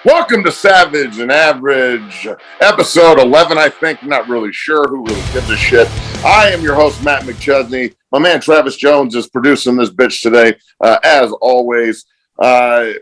Welcome to Savage and Average, episode 11, I think. Not really sure who really gives a shit. I am your host, Matt McChesney. My man, Travis Jones, is producing this bitch today, as always.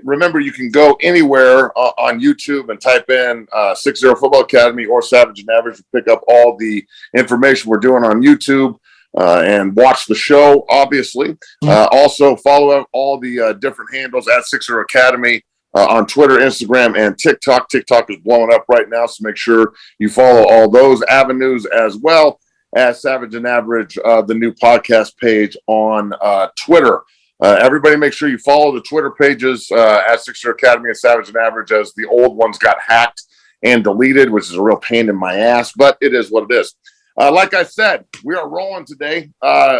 Remember, you can go anywhere on YouTube and type in 60 Football Academy or Savage and Average to pick up all the information we're doing on YouTube and watch the show, obviously. Also, follow up all the different handles at 60 Academy. On Twitter, Instagram, and TikTok. TikTok is blowing up right now, so make sure you follow all those avenues as well as Savage and Average, the new podcast page on Twitter. Everybody make sure you follow the Twitter pages at 60 Academy and Savage and Average, as the old ones got hacked and deleted, which is a real pain in my ass, but it is what it is. Like I said, we are rolling today.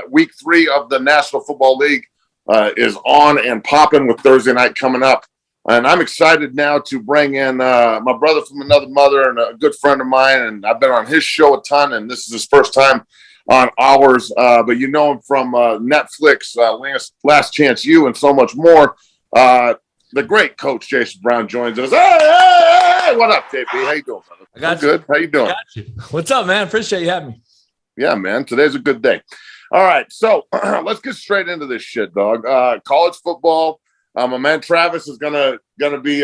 Week 3 of the National Football League is on and popping with Thursday night coming up. And I'm excited now to bring in my brother from another mother and a good friend of mine. And I've been on his show a ton, and this is his first time on ours. But you know him from Netflix, Last Chance U, and so much more. The great Coach Jason Brown joins us. Hey, what up, JP? How you doing, brother? I got I'm good. How you doing? What's up, man? Appreciate you having me. Yeah, man. Today's a good day. All right, so let's get straight into this shit, dog. College football. My man Travis is gonna be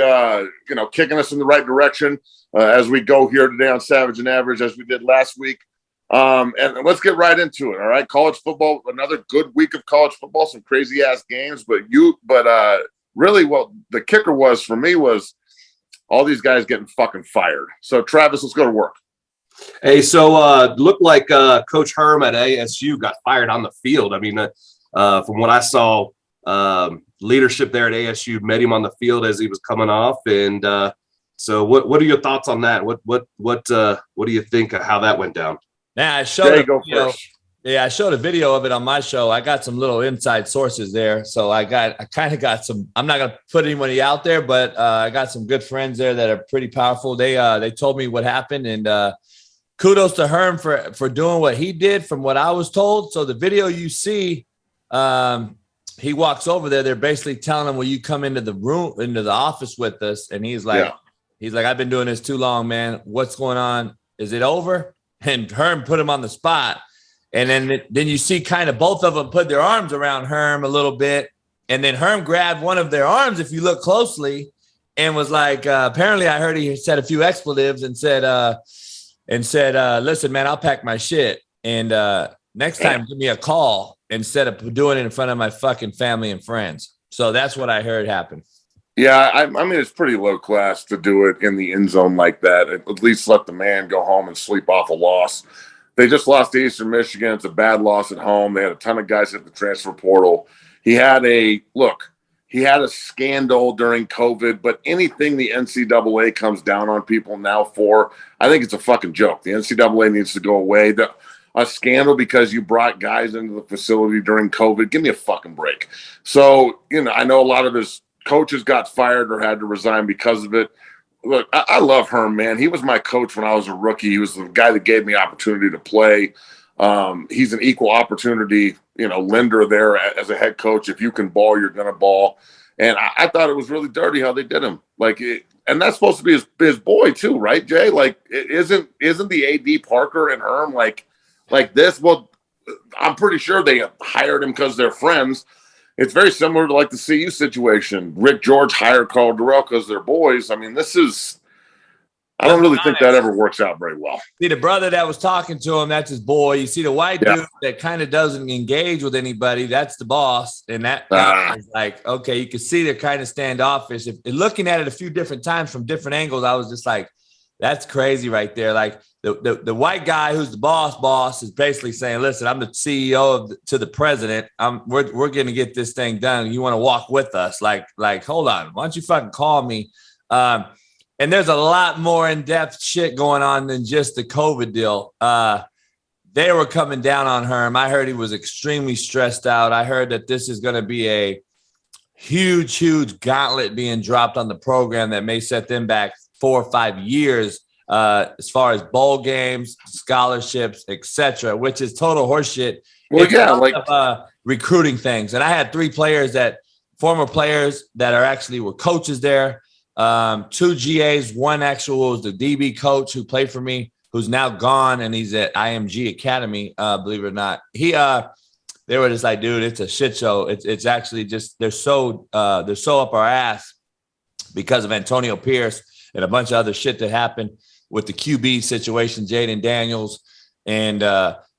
kicking us in the right direction as we go here today on Savage and Average, as we did last week. And let's get right into it. All right, college football, another good week of college football, some crazy ass games, but really what the kicker was for me was all these guys getting fucking fired. So Travis, let's go to work. Hey, so looked like Coach Herm at ASU got fired on the field. I mean, from what I saw. Leadership there at ASU met him on the field as he was coming off, and so what are your thoughts on that? What do you think of how that went down? Yeah, I showed a video of it on my show. I got some little inside sources there, so I kind of got some. I'm not gonna put anybody out there, but I got some good friends there that are pretty powerful. They told me what happened, and kudos to Herm for doing what he did from what I was told. So the video you see. He walks over there. They're basically telling him, will you come into the room, into the office with us? And he's like, I've been doing this too long, man. What's going on? Is it over? And Herm put him on the spot. And then you see kind of both of them put their arms around Herm a little bit. And then Herm grabbed one of their arms, if you look closely, and was like, apparently I heard he said a few expletives and said, listen, man, I'll pack my shit. And next time, give me a call instead of doing it in front of my fucking family and friends. So that's what I heard happen. Yeah, I mean, it's pretty low class to do it in the end zone like that. At least let the man go home and sleep off a loss. They just lost to Eastern Michigan. It's a bad loss at home. They had a ton of guys hit the transfer portal. He had a scandal during COVID, but anything the NCAA comes down on people now for, I think it's a fucking joke. The NCAA needs to go away. A scandal because you brought guys into the facility during COVID. Give me a fucking break. So, I know a lot of his coaches got fired or had to resign because of it. Look, I love Herm, man. He was my coach when I was a rookie. He was the guy that gave me opportunity to play. He's an equal opportunity, lender there as a head coach. If you can ball, you're going to ball. And I thought it was really dirty how they did him. And that's supposed to be his boy too, right, Jay? Isn't the AD Parker and Herm like this? Well, I'm pretty sure they hired him because they're friends. It's very similar to the CU situation. Rick George hired Carl Durrell because they're boys. I mean, I don't really think that ever works out very well. See, the brother that was talking to him, that's his boy. You see the white dude that kind of doesn't engage with anybody, that's the boss. And that is okay, you can see they're kind of standoffish. If looking at it a few different times from different angles, I was just like, that's crazy right there. The white guy who's the boss is basically saying, listen, I'm the CEO to the president. We're going to get this thing done. You want to walk with us? Hold on. Why don't you fucking call me? And there's a lot more in-depth shit going on than just the COVID deal. They were coming down on Herm. I heard he was extremely stressed out. I heard that this is going to be a huge gauntlet being dropped on the program that may set them back 4 or 5 years as far as bowl games, scholarships, etc., which is total horseshit. Well, recruiting things. And I had 3 former players that were coaches there. two GAs, one actual was the DB coach who played for me, who's now gone, and he's at IMG Academy. Believe it or not, they were just like, dude, it's a shit show. It's actually just they're so up our ass because of Antonio Pierce and a bunch of other shit that happened with the QB situation, Jaden Daniels, and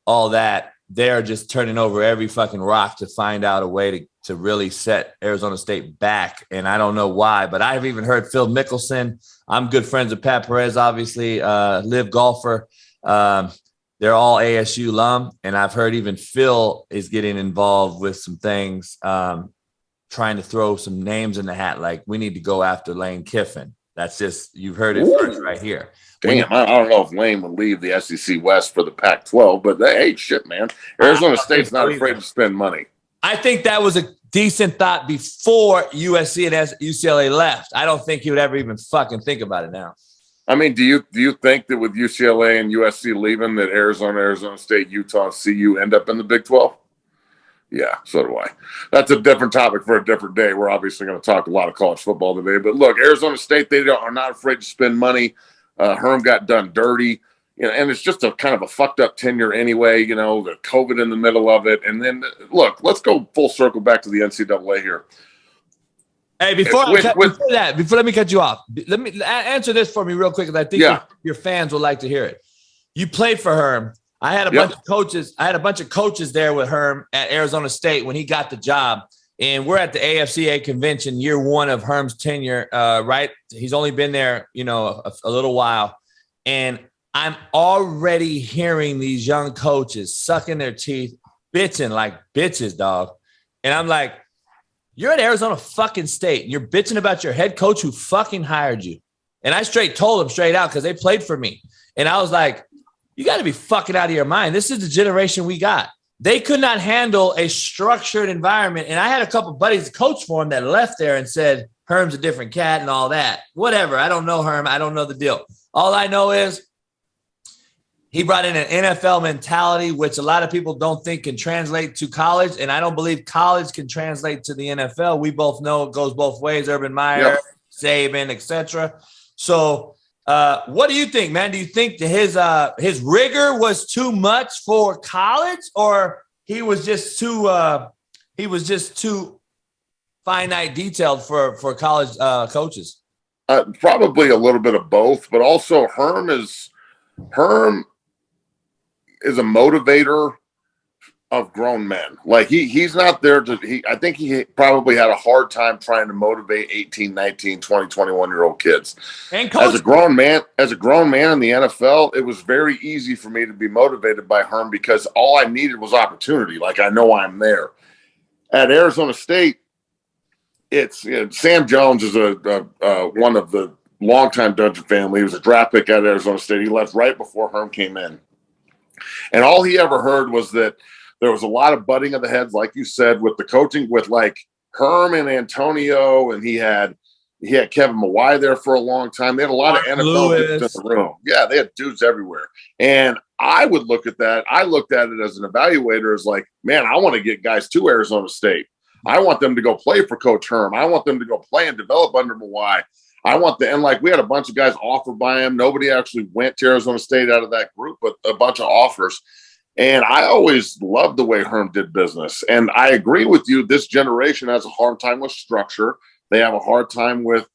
all that. They're just turning over every fucking rock to find out a way to really set Arizona State back. And I don't know why, but I've even heard Phil Mickelson. I'm good friends with Pat Perez, obviously, live golfer. They're all ASU alum. And I've heard even Phil is getting involved with some things, trying to throw some names in the hat. Like, we need to go after Lane Kiffin. That's just, you've heard it first right here. Damn, I don't know if Lane would leave the SEC West for the Pac-12, but hey, shit, man. Arizona State's not afraid to spend money. I think that was a decent thought before USC and UCLA left. I don't think he would ever even fucking think about it now. I mean, do you think that with UCLA and USC leaving, that Arizona State, Utah, and CU end up in the Big 12? Yeah, so do I. That's a different topic for a different day. We're obviously going to talk a lot of college football today. But look, Arizona State, they are not afraid to spend money. Herm got done dirty, and it's just a kind of a fucked up tenure anyway, the COVID in the middle of it. And then, look, let's go full circle back to the NCAA here. Hey, before let me cut you off. Let me answer this for me real quick, because I think your fans will like to hear it. You played for Herm. I had a bunch of coaches. I had a bunch of coaches there with Herm at Arizona State when he got the job. And we're at the AFCA convention, year one of Herm's tenure, right? He's only been there, a little while. And I'm already hearing these young coaches sucking their teeth, bitching like bitches, dog. And I'm like, you're at Arizona fucking State. And you're bitching about your head coach who fucking hired you. And I told them straight out, because they played for me. And I was like, you got to be fucking out of your mind. This is the generation we got. They could not handle a structured environment. And I had a couple of buddies coach for him that left there and said, Herm's a different cat and all that. Whatever. I don't know Herm. I don't know the deal. All I know is he brought in an NFL mentality, which a lot of people don't think can translate to college. And I don't believe college can translate to the NFL. We both know it goes both ways. Urban Meyer, Saban, etc. So what do you think, man? Do you think that his rigor was too much for college, or he was just too finite detailed for college coaches? Probably a little bit of both, but also Herm is a motivator of grown men. Like he's not there I think he probably had a hard time trying to motivate 18, 19, 20, 21-year-old kids. And as a grown man in the NFL, it was very easy for me to be motivated by Herm because all I needed was opportunity. Like, I know I'm there. At Arizona State, it's Sam Jones is one of the longtime Dungeon family. He was a draft pick at Arizona State. He left right before Herm came in. And all he ever heard was that there was a lot of butting of the heads, like you said, with the coaching, with like Herm and Antonio, and he had Kevin Mawai there for a long time. They had a lot of NFL dudes in the room. Yeah, they had dudes everywhere. And I would look at that. I looked at it as an evaluator as like, man, I want to get guys to Arizona State. I want them to go play for Coach Herm. I want them to go play and develop under Mawai. We had a bunch of guys offered by him. Nobody actually went to Arizona State out of that group, but a bunch of offers. And I always loved the way Herm did business. And I agree with you. This generation has a hard time with structure. They have a hard time with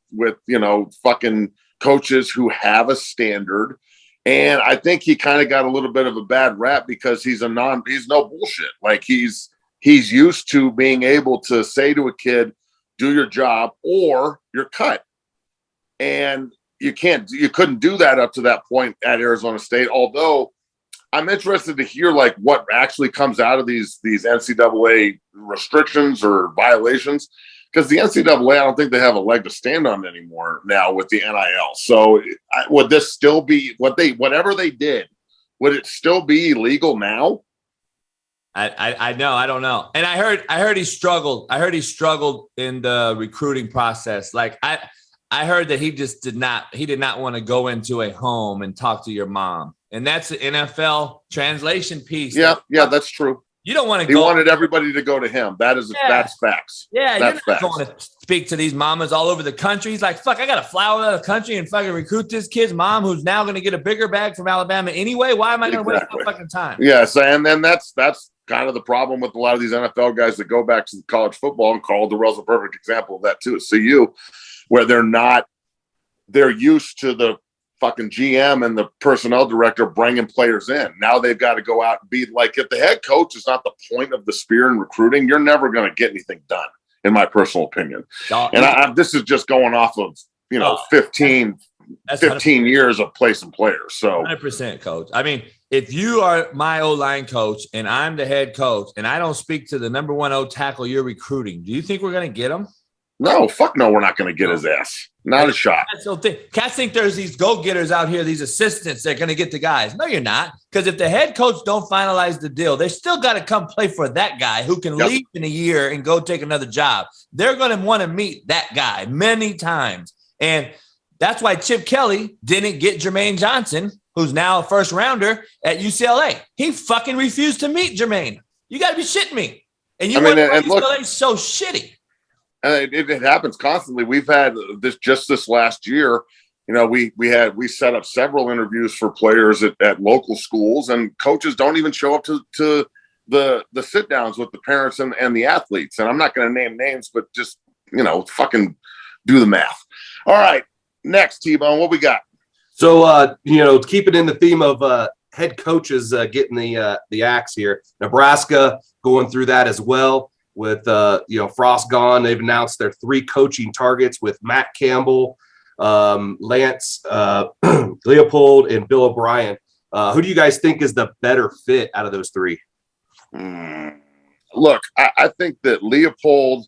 fucking coaches who have a standard. And I think he kind of got a little bit of a bad rap because he's no bullshit. Like he's used to being able to say to a kid, do your job or you're cut. And you couldn't do that up to that point at Arizona State. Although I'm interested to hear like what actually comes out of these NCAA restrictions or violations, because the NCAA, I don't think they have a leg to stand on anymore now with the NIL. So would this still be whatever they did? Would it still be illegal now? I know. I don't know. And I heard he struggled. I heard he struggled in the recruiting process. Like I heard that he did not want to go into a home and talk to your mom. And that's the NFL translation piece. Yeah, that's true. You don't want to He go. wanted everybody to go to him. That's facts. Yeah, that's you're not facts. going to speak to these mamas all over the country. He's like, fuck, I got to fly out of the country and fucking recruit this kid's mom who's now going to get a bigger bag from Alabama anyway. Why am I going to waste my fucking time? Yes, and then that's kind of the problem with a lot of these NFL guys that go back to college football, and Caldwell's a perfect example of that too at CU, where they're used to the fucking GM and the personnel director bringing players in. Now they've got to go out and be like, if the head coach is not the point of the spear in recruiting, you're never going to get anything done, in my personal opinion. And this is just going off of, 15 years of placing players. So 100%, coach. I mean, if you are my O-line coach and I'm the head coach and I don't speak to the number 1 O tackle you're recruiting, do you think we're going to get him? No, fuck no, we're not going to get his ass. Not a shot. That's the thing. Cats think there's these go-getters out here, these assistants that are going to get the guys. No, you're not. Because if the head coach don't finalize the deal, they still got to come play for that guy who can leave in a year and go take another job. They're going to want to meet that guy many times. And that's why Chip Kelly didn't get Jermaine Johnson, who's now a first rounder at UCLA. He fucking refused to meet Jermaine. You got to be shitting me. And UCLA is so shitty. It happens constantly. We've had this last year. We set up several interviews for players at local schools, and coaches don't even show up to the sit downs with the parents and the athletes. And I'm not going to name names, but just fucking do the math. All right, next, T-Bone, what we got? So keeping in the theme of head coaches getting the axe here, Nebraska going through that as well. With Frost gone, they've announced their 3 coaching targets with Matt Campbell, Lance Leopold, and Bill O'Brien. Who do you guys think is the better fit out of those 3? Look, I think that Leopold,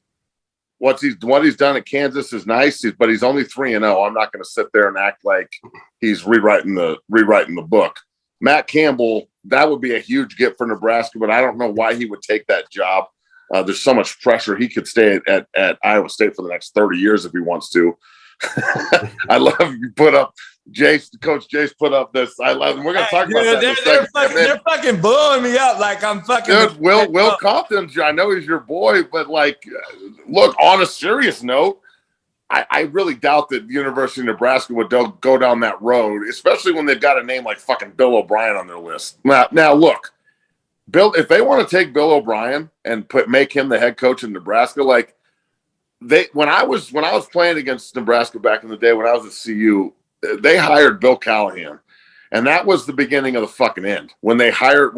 what he's done at Kansas is nice, but he's only 3-0. I'm not going to sit there and act like he's rewriting the book. Matt Campbell, that would be a huge get for Nebraska, but I don't know why he would take that job. There's so much pressure. He could stay at Iowa State for the next 30 years if he wants to. I love you put up Coach Jace put up this. I love him. We're gonna talk about that. They're fucking blowing me up like I'm fucking. Dude, Will Compton, I know he's your boy, but look, on a serious note, I really doubt that the University of Nebraska would go down that road, especially when they've got a name like fucking Bill O'Brien on their list. Now look. Bill, if they want to take Bill O'Brien and make him the head coach in Nebraska, when I was playing against Nebraska back in the day when I was at CU, they hired Bill Callahan, and that was the beginning of the fucking end. When they fired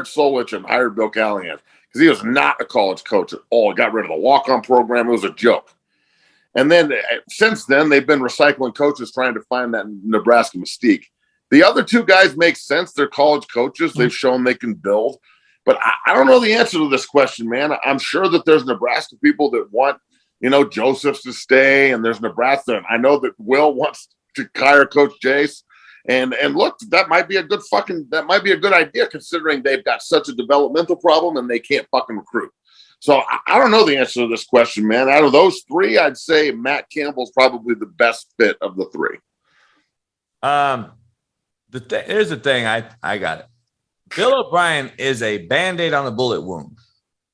Solich and hired Bill Callahan, because he was not a college coach at all. He got rid of the walk-on program. It was a joke. And then since then, they've been recycling coaches trying to find that Nebraska mystique. The other 2 guys make sense. They're college coaches. They've shown they can build. But I don't know the answer to this question, man. I'm sure that there's Nebraska people that want, Josephs to stay, and there's Nebraska. And I know that Will wants to hire Coach Jace. And look, that might be a good idea considering they've got such a developmental problem and they can't fucking recruit. So I don't know the answer to this question, man. Out of those 3, I'd say Matt Campbell's probably the best fit of the 3. Here's the thing. I got it. Bill O'Brien is a Band-Aid on a bullet wound.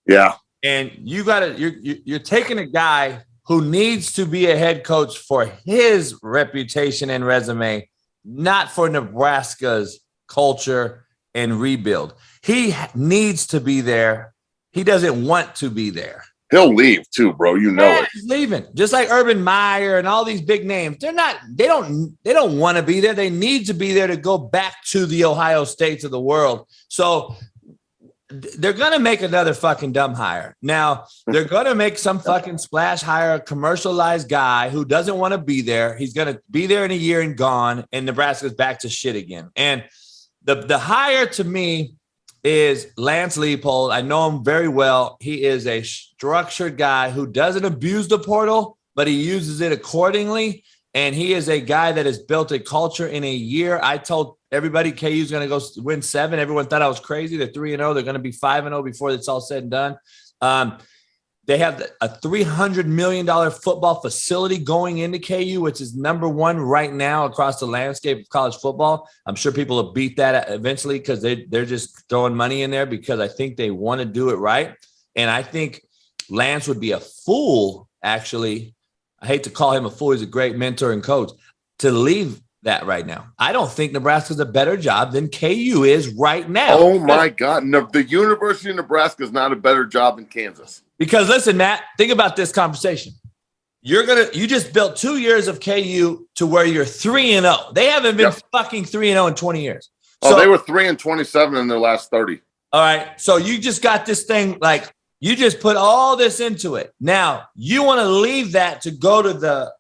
Yeah. And you're taking a guy who needs to be a head coach for his reputation and resume, not for Nebraska's culture and rebuild. He needs to be there. He doesn't want to be there. He'll leave too, bro. It. He's leaving. Just like Urban Meyer and all these big names. They don't want to be there. They need to be there to go back to the Ohio States of the world. So they're going to make another fucking dumb hire. Now, they're going to make some fucking splash hire, a commercialized guy who doesn't want to be there. He's going to be there in a year and gone, and Nebraska's back to shit again. And the hire to me is Lance Leopold. I know him very well. He is a structured guy who doesn't abuse the portal, but he uses it accordingly. And he is a guy that has built a culture in a year. I told everybody KU is going to go win 7. Everyone thought I was crazy. They're 3-0. They're going to be 5-0 before it's all said and done. They have a $300 million football facility going into KU, which is number one right now across the landscape of college football. I'm sure people will beat that eventually because they're just throwing money in there because I think they want to do it right. And I think Lance would be a fool, actually. I hate to call him a fool. He's a great mentor and coach to leave that right now. I don't think Nebraska's a better job than KU is right now. Oh, my God. No, the University of Nebraska is not a better job than Kansas. Because listen, Matt, think about this conversation. You just built 2 years of KU to where you're 3-0. They haven't been fucking 3-0 in 20 years. So, they were 3-27 in their last 30. All right. So you just got this thing, like you just put all this into it. Now you want to leave that to go to the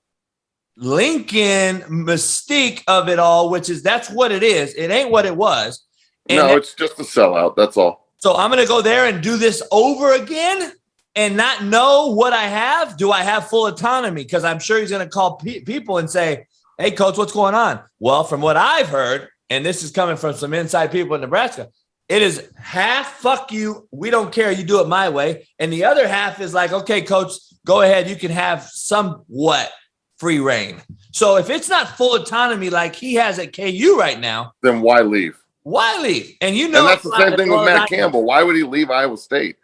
Lincoln mystique of it all, which is that's what it is. It ain't what it was. And no, it's just a sellout. That's all. So I'm going to go there and do this over again and not know what I have. Do I have full autonomy? Because I'm sure he's going to call people and say, hey, coach, what's going on? Well, from what I've heard, and this is coming from some inside people in Nebraska, it is half, fuck you, we don't care, you do it my way. And the other half is like, okay, coach, go ahead, you can have somewhat free reign. So if it's not full autonomy like he has at KU right now, then why leave? Why leave? And you know, and that's the same thing with Matt Campbell. Why would he leave Iowa State?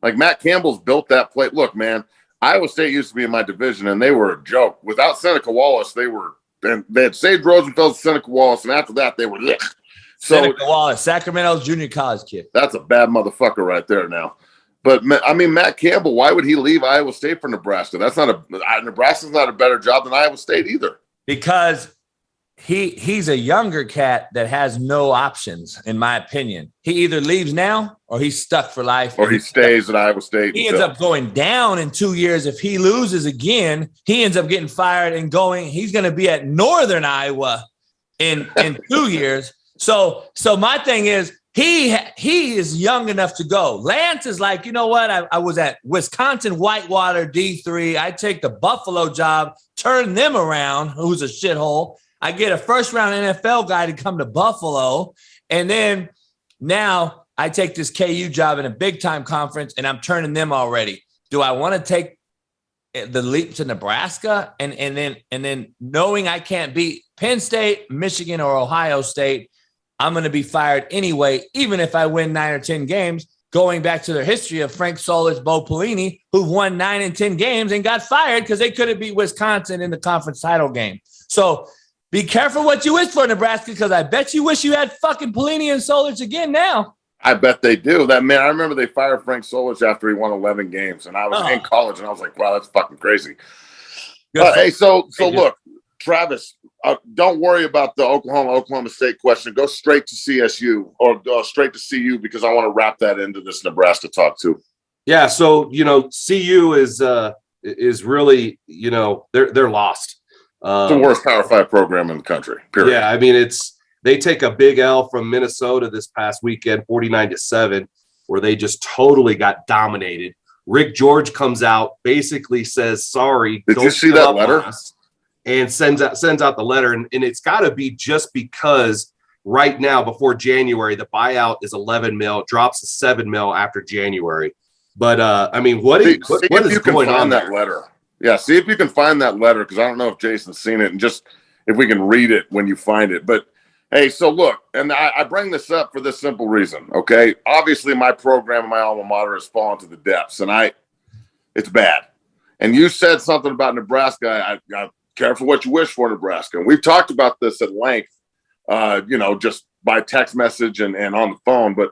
Like Matt Campbell's built that play. Look, man, Iowa State used to be in my division, and they were a joke. Without Seneca Wallace, they had Sage Rosenfeld, Seneca Wallace, and after that, they were lit. So Seneca Wallace, Sacramento's junior college kid. That's a bad motherfucker right there now. But I mean, Matt Campbell, why would he leave Iowa State for Nebraska? Nebraska's not a better job than Iowa State either. Because he's a younger cat that has no options, in my opinion. He either leaves now or he's stuck for life. Or he stays at Iowa State. He ends up going down in 2 years. If he loses again, he ends up getting fired and going. He's going to be at Northern Iowa in 2 years. So my thing is, he is young enough to go. Lance is like, you know what? I was at Wisconsin Whitewater D3. I take the Buffalo job, turn them around, who's a shithole. I get a first-round NFL guy to come to Buffalo. And then now I take this KU job in a big-time conference, and I'm turning them already. Do I want to take the leap to Nebraska? And then knowing I can't beat Penn State, Michigan, or Ohio State, I'm going to be fired anyway, even if I win 9 or 10 games, going back to their history of Frank Solich, Bo Pelini, who've won 9 and 10 games and got fired because they couldn't beat Wisconsin in the conference title game. So be careful what you wish for, Nebraska, because I bet you wish you had fucking Pelini and Solich again now. I bet they do. That man, I remember they fired Frank Solich after he won 11 games, and I was in college, and I was like, wow, that's fucking crazy. Hey, so look, Travis, don't worry about the Oklahoma State question. Go straight to CSU or go straight to CU because I want to wrap that into this Nebraska talk too. Yeah, so CU is really they're lost. It's the worst Power 5 program in the country. Period. Yeah, I mean they take a big L from Minnesota this past weekend, 49-7, where they just totally got dominated. Rick George comes out, basically says sorry. Did you see that letter? And sends out the letter, and it's got to be just because right now before January the buyout is 11 mil, drops to 7 mil after January. But I mean, what is going on that letter? Yeah, see if you can find that letter because I don't know if Jason's seen it, and just if we can read it when you find it. But hey, so look, and I bring this up for this simple reason. Okay, obviously my program and my alma mater has fallen to the depths, and it's bad. And you said something about Nebraska. I careful what you wish for, Nebraska. And we've talked about this at length, just by text message and on the phone. But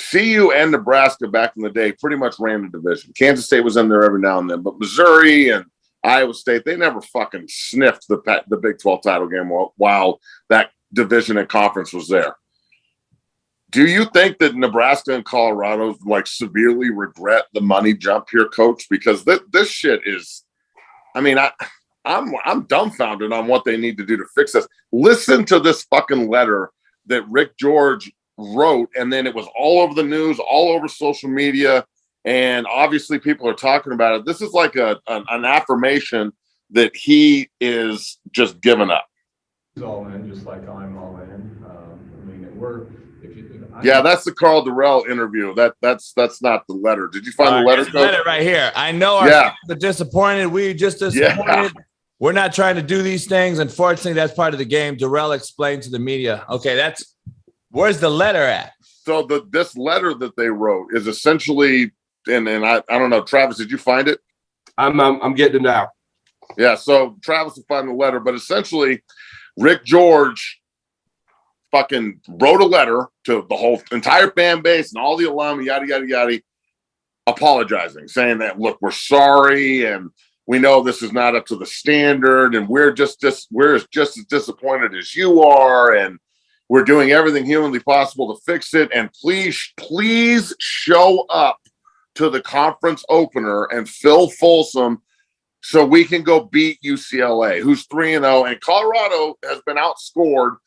CU and Nebraska back in the day pretty much ran the division. Kansas State was in there every now and then. But Missouri and Iowa State, they never fucking sniffed the Big 12 title game while that division and conference was there. Do you think that Nebraska and Colorado severely regret the money jump here, Coach? Because this shit is, I mean, I'm dumbfounded on what they need to do to fix this. Listen to this fucking letter that Rick George wrote, and then it was all over the news, all over social media, and obviously people are talking about it. This is like an affirmation that he is just giving up. He's all in, just like I'm all in. Yeah, that's the Carl Durrell interview. That's not the letter. Did you find the letter? The letter right here. I know our fans are disappointed. We just disappointed. Yeah. We're not trying to do these things. Unfortunately, that's part of the game. Durrell explained to the media. Okay, where's the letter at? So this letter that they wrote is essentially, and I don't know, Travis, did you find it? I'm getting it now. Yeah, so Travis will find the letter, but essentially, Rick George fucking wrote a letter to the whole entire fan base and all the alum, yada, yada, yada, apologizing, saying that, look, we're sorry, and we know this is not up to the standard, and we're just as disappointed as you are, and we're doing everything humanly possible to fix it, and please show up to the conference opener and fill Folsom so we can go beat UCLA, who's 3-0, and Colorado has been outscored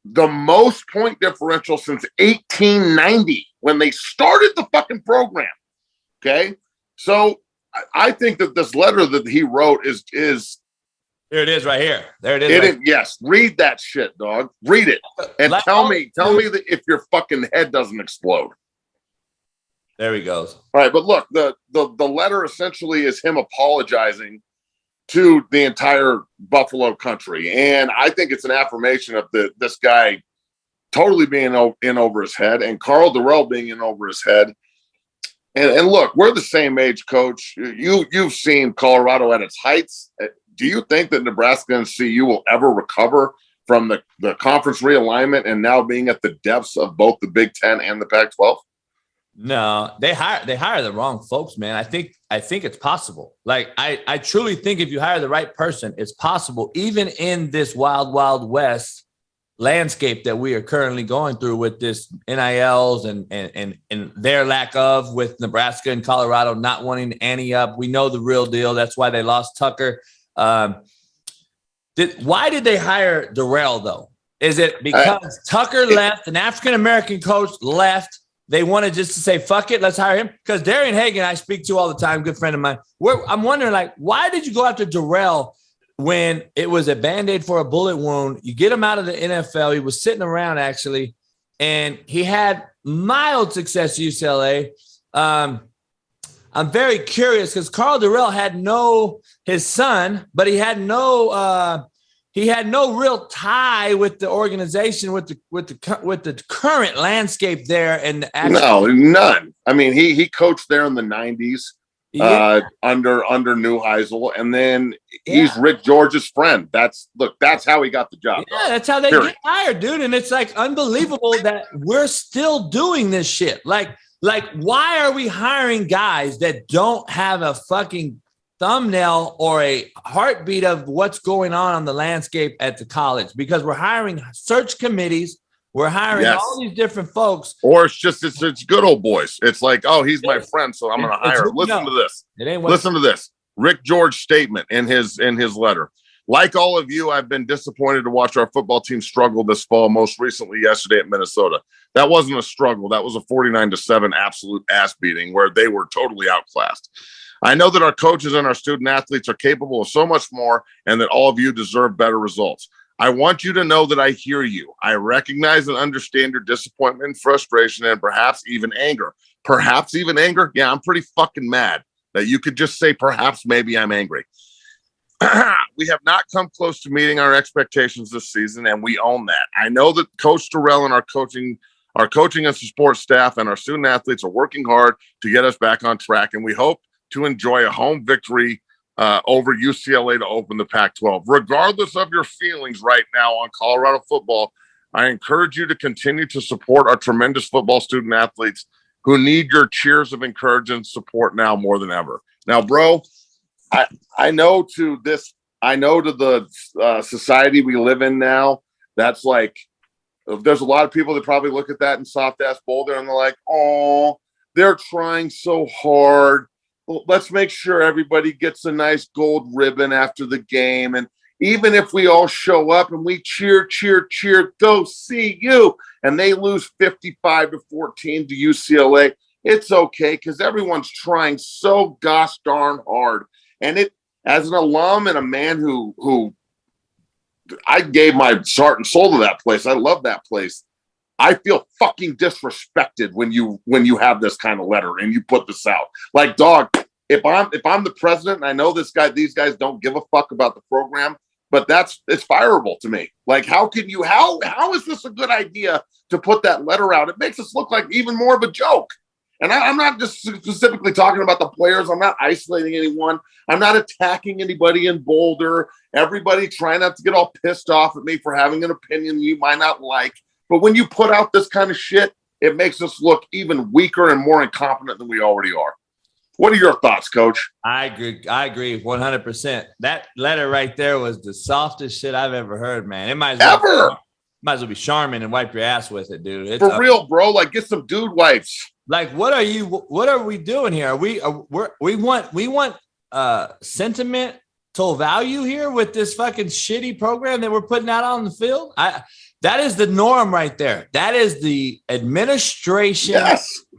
the most point differential since 1890 when they started the fucking program. Okay. So I think that this letter that he wrote is here it is right here. There it is. Yes. Read that shit, dog. Read it. And tell me that if your fucking head doesn't explode. There he goes. All right. But look, the letter essentially is him apologizing to the entire Buffalo country. And I think it's an affirmation of this guy totally being in over his head and Carl Durrell being in over his head. And look, we're the same age, Coach. You've seen Colorado at its heights. Do you think that Nebraska and CU will ever recover from the conference realignment and now being at the depths of both the Big Ten and the Pac-12? No, they hire the wrong folks, man. I think it's possible. Like I truly think if you hire the right person, it's possible, even in this wild, wild west landscape that we are currently going through with this NILs and their lack of, with Nebraska and Colorado not wanting to ante up. We know the real deal. That's why they lost Tucker. Why did they hire Durrell though? Is it because Tucker left, an African-American coach left? They wanted just to say, fuck it, let's hire him. Because Darian Hagan, I speak to all the time, good friend of mine. I'm wondering, like, why did you go after Durrell when it was a Band-Aid for a bullet wound? You get him out of the NFL. He was sitting around, actually, and he had mild success at UCLA. I'm very curious because Carl Durrell had his son, but he had no real tie with the organization, with the current landscape there. And none. I mean, he coached there in the 90s under Neuheisel, and then he's Rick George's friend. That's how he got the job. Yeah, that's how they get hired, dude. And it's like unbelievable that we're still doing this shit. Like, why are we hiring guys that don't have a fucking thumbnail or a heartbeat of what's going on the landscape at the college? Because we're hiring search committees, we're hiring all these different folks, or it's good old boys. It's like, oh, he's my friend, so I'm going to hire him. Listen to this. Listen to this. Rick George statement in his letter. Like all of you, I've been disappointed to watch our football team struggle this fall, most recently yesterday at Minnesota. That wasn't a struggle. That was a 49-7 absolute ass beating where they were totally outclassed. I know that our coaches and our student athletes are capable of so much more and that all of you deserve better results. I want you to know that I hear you. I recognize and understand your disappointment, frustration, and perhaps even anger. Perhaps even anger? Yeah, I'm pretty fucking mad that you could just say perhaps maybe I'm angry. We have not come close to meeting our expectations this season, and we own that. I know that Coach Durrell and our coaching and support staff and our student athletes are working hard to get us back on track, and we hope to enjoy a home victory over UCLA to open the Pac-12. Regardless of your feelings right now on Colorado football, I encourage you to continue to support our tremendous football student athletes who need your cheers of encouragement and support now more than ever. Now, bro, I know to the society we live in now, that's like, there's a lot of people that probably look at that in soft-ass Boulder and they're like, oh, they're trying so hard. Well, let's make sure everybody gets a nice gold ribbon after the game. And even if we all show up and we cheer, go see you, and they lose 55-14 to UCLA, it's okay because everyone's trying so gosh darn hard. And it, as an alum and a man who I gave my heart and soul to that place, I love that place. I feel fucking disrespected when you have this kind of letter and you put this out. Like, dog, if I'm the president and I know these guys don't give a fuck about the program, but it's fireable to me. Like, how is this a good idea to put that letter out? It makes us look like even more of a joke. And I'm not just specifically talking about the players. I'm not isolating anyone. I'm not attacking anybody in Boulder. Everybody trying not to get all pissed off at me for having an opinion you might not like. But when you put out this kind of shit, it makes us look even weaker and more incompetent than we already are. What are your thoughts, Coach? I agree 100%. That letter right there was the softest shit I've ever heard, man. It might as well be Charmin and wipe your ass with it, dude. It's for real, bro. Like, get some dude wipes. Like, what are we doing here? We want sentimental value here with this fucking shitty program that we're putting out on the field. That is the norm right there. That is the administration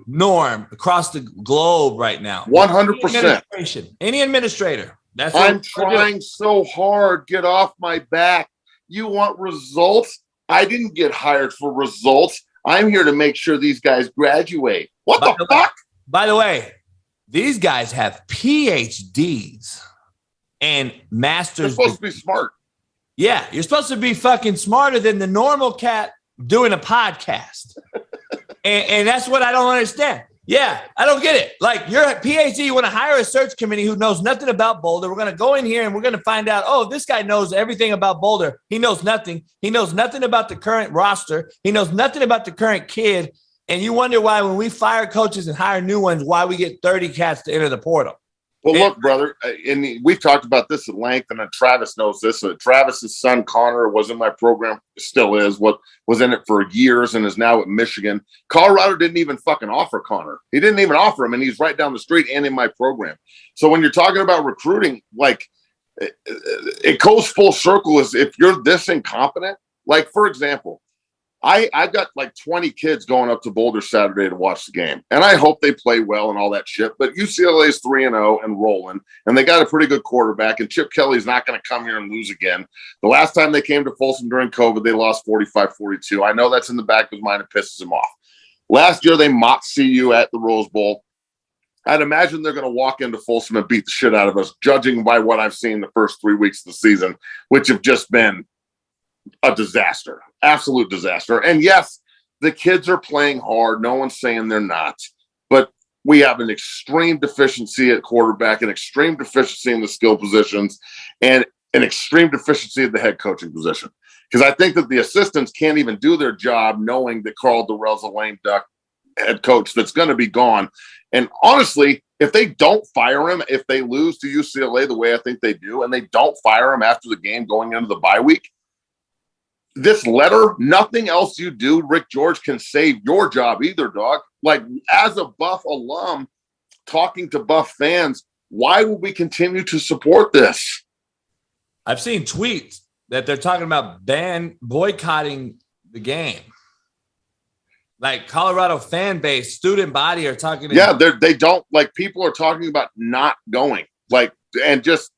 norm across the globe right now. 100%. Any administrator. I'm trying so hard. Get off my back. You want results? I didn't get hired for results. I'm here to make sure these guys graduate. What the fuck? By the way, these guys have PhDs and masters. They're supposed to be smart. Yeah, you're supposed to be fucking smarter than the normal cat doing a podcast. and that's what I don't understand. Yeah, I don't get it. Like, you're a PhD, you want to hire a search committee who knows nothing about Boulder. We're going to go in here and we're going to find out, oh, this guy knows everything about Boulder. He knows nothing. He knows nothing about the current roster. He knows nothing about the current kid. And you wonder why when we fire coaches and hire new ones, why we get 30 cats to enter the portal. Well, look, brother, and we've talked about this at length, and Travis knows this. Travis's son, Connor, was in my program, still is, was in it for years and is now at Michigan. Colorado didn't even fucking offer Connor. He didn't even offer him, and he's right down the street and in my program. So when you're talking about recruiting, like, it goes full circle. Is if you're this incompetent, like, for example, I got like 20 kids going up to Boulder Saturday to watch the game. And I hope they play well and all that shit. But UCLA is 3-0 and rolling. And they got a pretty good quarterback. And Chip Kelly's not going to come here and lose again. The last time they came to Folsom during COVID, they lost 45-42. I know that's in the back of his mind. It pisses him off. Last year, they mocked CU at the Rose Bowl. I'd imagine they're going to walk into Folsom and beat the shit out of us, judging by what I've seen the first 3 weeks of the season, which have just been a disaster, absolute disaster. And yes, the kids are playing hard. No one's saying they're not, but we have an extreme deficiency at quarterback, an extreme deficiency in the skill positions, and an extreme deficiency at the head coaching position. Because I think that the assistants can't even do their job knowing that Carl Durrell's a lame duck head coach that's going to be gone. And honestly, if they don't fire him, if they lose to UCLA the way I think they do, and they don't fire him after the game going into the bye week, this letter, nothing else you do, Rick George, can save your job either, dog. Like, as a Buff alum talking to Buff fans, why would we continue to support this? I've seen tweets that they're talking about boycotting the game. Like, Colorado fan base, student body are talking. They don't, like, people are talking about not going, like, and just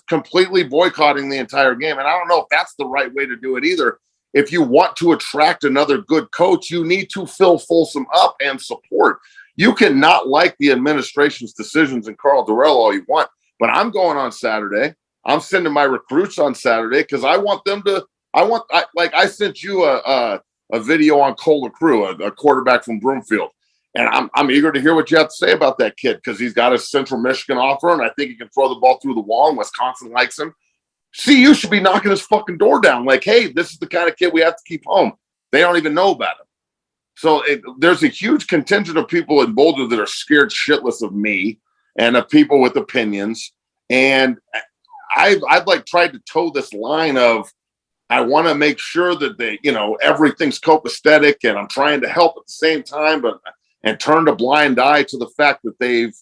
completely boycotting the entire game. And I don't know if that's the right way to do it either. If you want to attract another good coach, you need to fill Folsom up and support. You cannot like the administration's decisions and Carl Durrell all you want, but I'm going on Saturday. I'm sending my recruits on Saturday because I want them to. I sent you a video on Cole LaCrue, a quarterback from Broomfield. And I'm eager to hear what you have to say about that kid because he's got a Central Michigan offer, and I think he can throw the ball through the wall, and Wisconsin likes him. CU should be knocking his fucking door down. Like, hey, this is the kind of kid we have to keep home. They don't even know about him. So there's a huge contingent of people in Boulder that are scared shitless of me and of people with opinions. And I've like tried to toe this line of I want to make sure that they, everything's copacetic, and I'm trying to help at the same time, and turned a blind eye to the fact that they've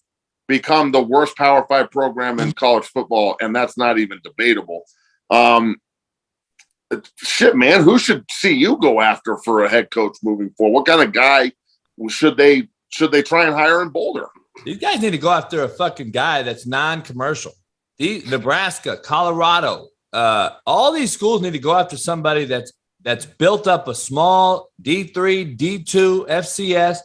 become the worst Power 5 program in college football, and that's not even debatable. Shit, man, who should CU go after for a head coach moving forward? What kind of guy should they try and hire in Boulder? These guys need to go after a fucking guy that's non-commercial. Nebraska, Colorado, all these schools need to go after somebody that's that's built up a small D3, D2, FCS.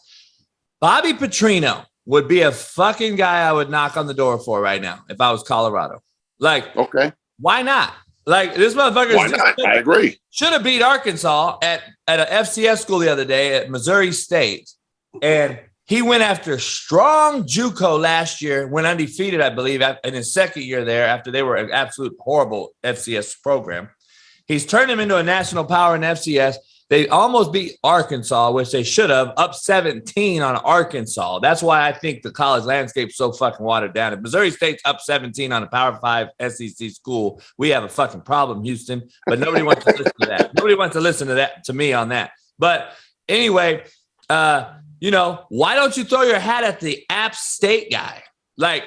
Bobby Petrino would be a fucking guy I would knock on the door for right now if I was Colorado. Like, okay, why not? Like, this motherfucker. Why not? I agree. Should have beat Arkansas at an FCS school the other day at Missouri State. And he went after strong JUCO last year, went undefeated, I believe, in his second year there after they were an absolute horrible FCS program. He's turned him into a national power in FCS. They almost beat Arkansas, which they should have, up 17 on Arkansas. That's why I think the college landscape is so fucking watered down. If Missouri State's up 17 on a Power 5 SEC school, we have a fucking problem, Houston. But nobody wants to listen to that. Nobody wants to listen to me on that. But anyway, why don't you throw your hat at the App State guy? Like,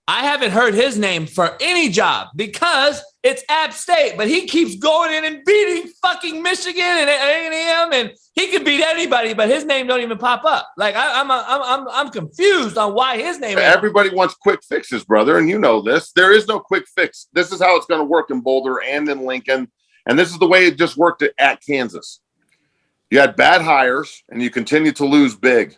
I haven't heard his name for any job because it's App State, but he keeps going in and beating fucking Michigan and A&M, and he can beat anybody, but his name don't even pop up. Like, I'm confused on why his name. Everybody wants quick fixes, brother, and you know this. There is no quick fix. This is how it's going to work in Boulder and in Lincoln, and this is the way it just worked at Kansas. You had bad hires, and you continue to lose big,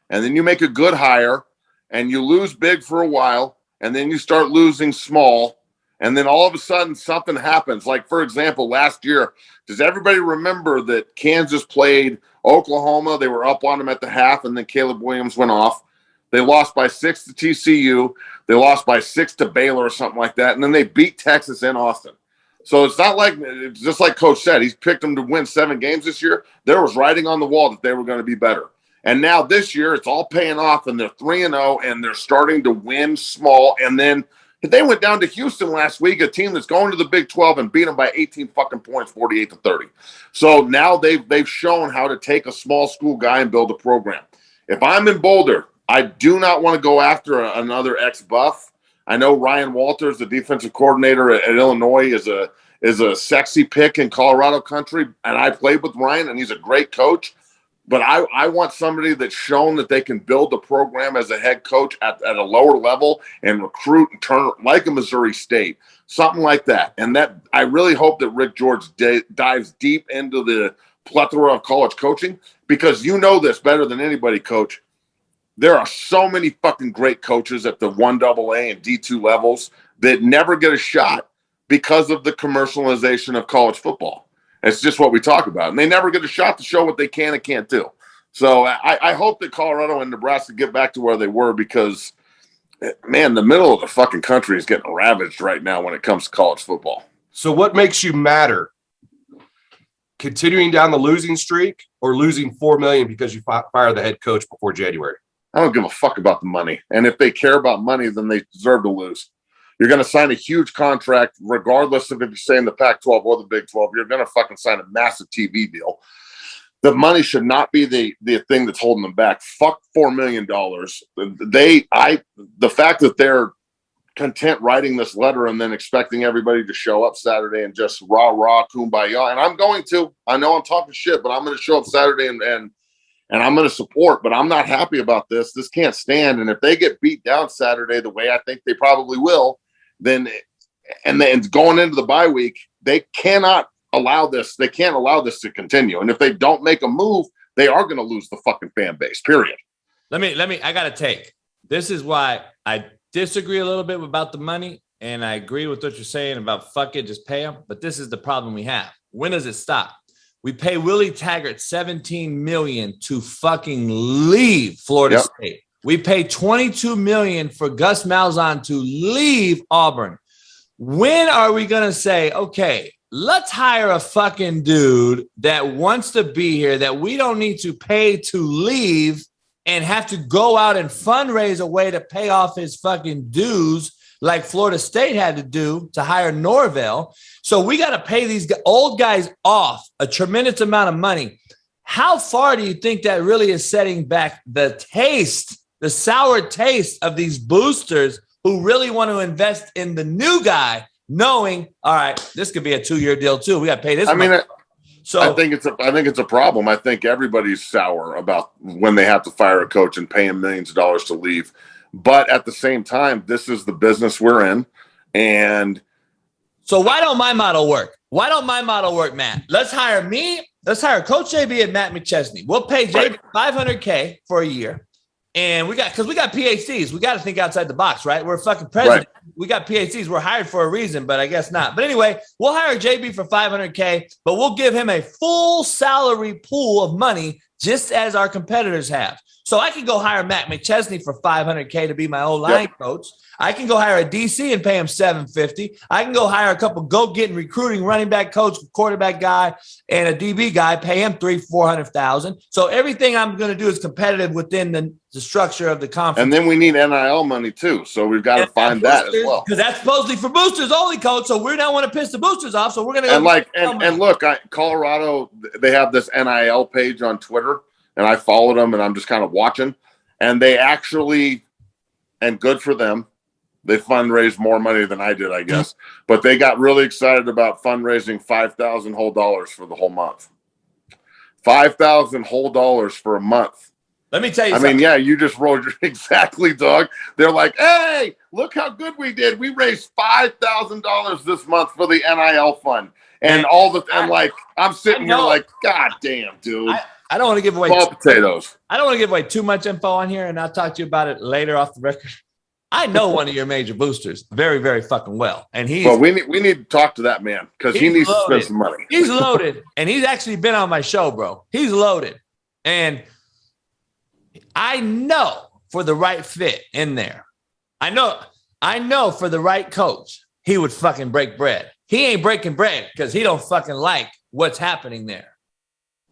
and then you make a good hire, and you lose big for a while, and then you start losing small, and then all of a sudden something happens. Like, for example, last year, does everybody remember that Kansas played Oklahoma? They were up on them at the half, and then Caleb Williams went off. They lost by 6 to TCU. They lost by 6 to Baylor or something like that, and then they beat Texas in Austin. So it's not like, it's just like Coach said, he's picked them to win 7 games this year. There was writing on the wall that they were going to be better. And now this year, it's all paying off, and they're 3-0, and they're starting to win small. And then they went down to Houston last week, a team that's going to the Big 12, and beat them by 18 fucking points, 48-30. So now they've shown how to take a small school guy and build a program. If I'm in Boulder, I do not want to go after another ex-Buff. I know Ryan Walters, the defensive coordinator at Illinois, is a sexy pick in Colorado country, and I played with Ryan, and he's a great coach. But I want somebody that's shown that they can build a program as a head coach at a lower level and recruit and turn like a Missouri State, something like that. And that I really hope that Rick George dives deep into the plethora of college coaching, because you know this better than anybody, Coach. There are so many fucking great coaches at the 1AA and D2 levels that never get a shot because of the commercialization of college football. It's just what we talk about. And they never get a shot to show what they can and can't do. So I hope that Colorado and Nebraska get back to where they were, because, man, the middle of the fucking country is getting ravaged right now when it comes to college football. So what makes you matter? Continuing down the losing streak or losing $4 million because you fire the head coach before January? I don't give a fuck about the money. And if they care about money, then they deserve to lose. You're going to sign a huge contract, regardless of if you stay in the Pac-12 or the Big 12. You're going to fucking sign a massive TV deal. The money should not be the thing that's holding them back. Fuck $4 million. The fact that they're content writing this letter and then expecting everybody to show up Saturday and just rah kumbaya. And I'm going to. I know I'm talking shit, but I'm going to show up Saturday and I'm going to support. But I'm not happy about this. This can't stand. And if they get beat down Saturday the way I think they probably will, then going into the bye week, they cannot allow this. They can't allow this to continue. And if they don't make a move, they are going to lose the fucking fan base, period. I got to take. This is why I disagree a little bit about the money, and I agree with what you're saying about fuck it, just pay them. But this is the problem we have. When does it stop? We pay Willie Taggart $17 million to fucking leave Florida State. We pay $22 million for Gus Malzahn to leave Auburn. When are we going to say, okay, let's hire a fucking dude that wants to be here, that we don't need to pay to leave and have to go out and fundraise a way to pay off his fucking dues like Florida State had to do to hire Norvell. So we got to pay these old guys off a tremendous amount of money. How far do you think that really is setting back the sour taste of these boosters who really want to invest in the new guy, knowing, all right, this could be a 2-year deal too. We got to pay this. I think it's a problem. I think everybody's sour about when they have to fire a coach and pay him millions of dollars to leave. But at the same time, this is the business we're in, and So why don't my model work? Why don't my model work, Matt? Let's hire me. Let's hire Coach JB and Matt McChesney. We'll pay JB $500K for a year. And we got PhDs. We got to think outside the box, right? We're fucking president. Right. We got PhDs. We're hired for a reason, but I guess not. But anyway, we'll hire JB for $500K, but we'll give him a full salary pool of money just as our competitors have. So I can go hire Matt McChesney for $500K to be my O-line coach. I can go hire a DC and pay him $750. I can go hire a couple go-getting recruiting running back coach, quarterback guy, and a DB guy, pay him $300,000-$400,000. So everything I'm going to do is competitive within the structure of the conference. And then we need NIL money too. So we've got to find that as well. Because that's supposedly for boosters only, coach. So we don't want to piss the boosters off. So we're going to go. And look, Colorado, they have this NIL page on Twitter. And I followed them, and I'm just kind of watching. And they actually, and good for them, they fundraised more money than I did, I guess. But they got really excited about fundraising $5,000 whole dollars for the whole month. $5,000 whole dollars for a month. Let me tell you something. I mean, yeah, you just rolled your exactly, dog. They're like, hey, look how good we did. We raised $5,000 this month for the NIL fund. And I'm sitting here like, God damn, dude. I don't want to give away potatoes. I don't want to give away too much info on here, and I'll talk to you about it later off the record. I know one of your major boosters very, very fucking well, and we need to talk to that man because he needs to spend some money. He's loaded, and he's actually been on my show, bro. He's loaded, and I know for the right fit in there, I know for the right coach, he would fucking break bread. He ain't breaking bread because he don't fucking like what's happening there.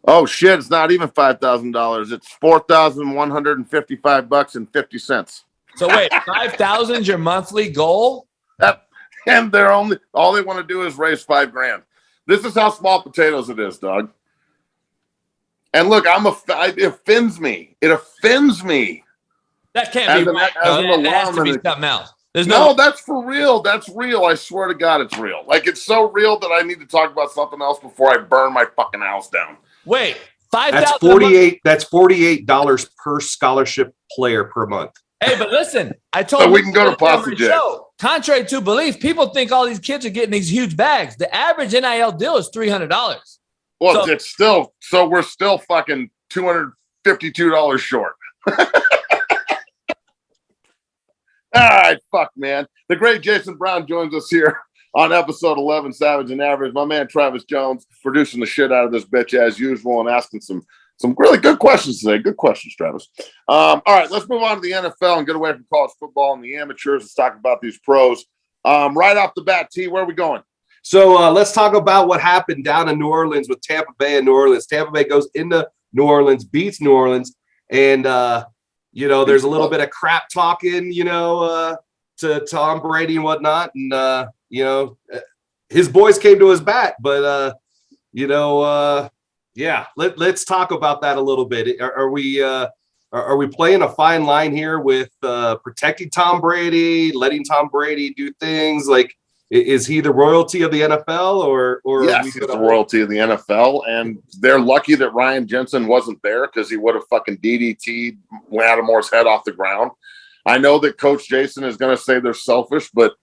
Oh shit! It's not even $5,000. It's $4,155.50. So wait, 5,000 is your monthly goal? And they're all they want to do is raise $5,000. This is how small potatoes it is, dog. And look, it offends me. It offends me. That can't be right. That has to be something else. No, that's for real. That's real. I swear to God, it's real. Like it's so real that I need to talk about something else before I burn my fucking house down. Wait, $5,000. That's $48 per scholarship player per month. Hey, but listen, I told you we can go to Pasta J. Contrary to belief, people think all these kids are getting these huge bags. The average NIL deal is $300. Well, it's still we're still fucking $252 short. All right, fuck, man. The great Jason Brown joins us here on episode 11, Savage and Average. My man Travis Jones producing the shit out of this bitch as usual and asking some really good questions today. Good questions, Travis. All right, let's move on to the NFL and get away from college football and the amateurs. Let's talk about these pros. Right off the bat, T, where are we going? So let's talk about what happened down in New Orleans with Tampa Bay and New Orleans. Tampa Bay goes into New Orleans, beats New Orleans, and there's a little bit of crap talking, to Tom Brady and whatnot, and his boys came to his bat, but let's talk about that a little bit. Are we playing a fine line here with protecting Tom Brady, letting Tom Brady do things? Like, is he the royalty of the NFL, or yes, he's the royalty of the NFL, and they're lucky that Ryan Jensen wasn't there because he would have fucking DDT'd Lattimore's head off the ground. I know that Coach Jason is going to say they're selfish, but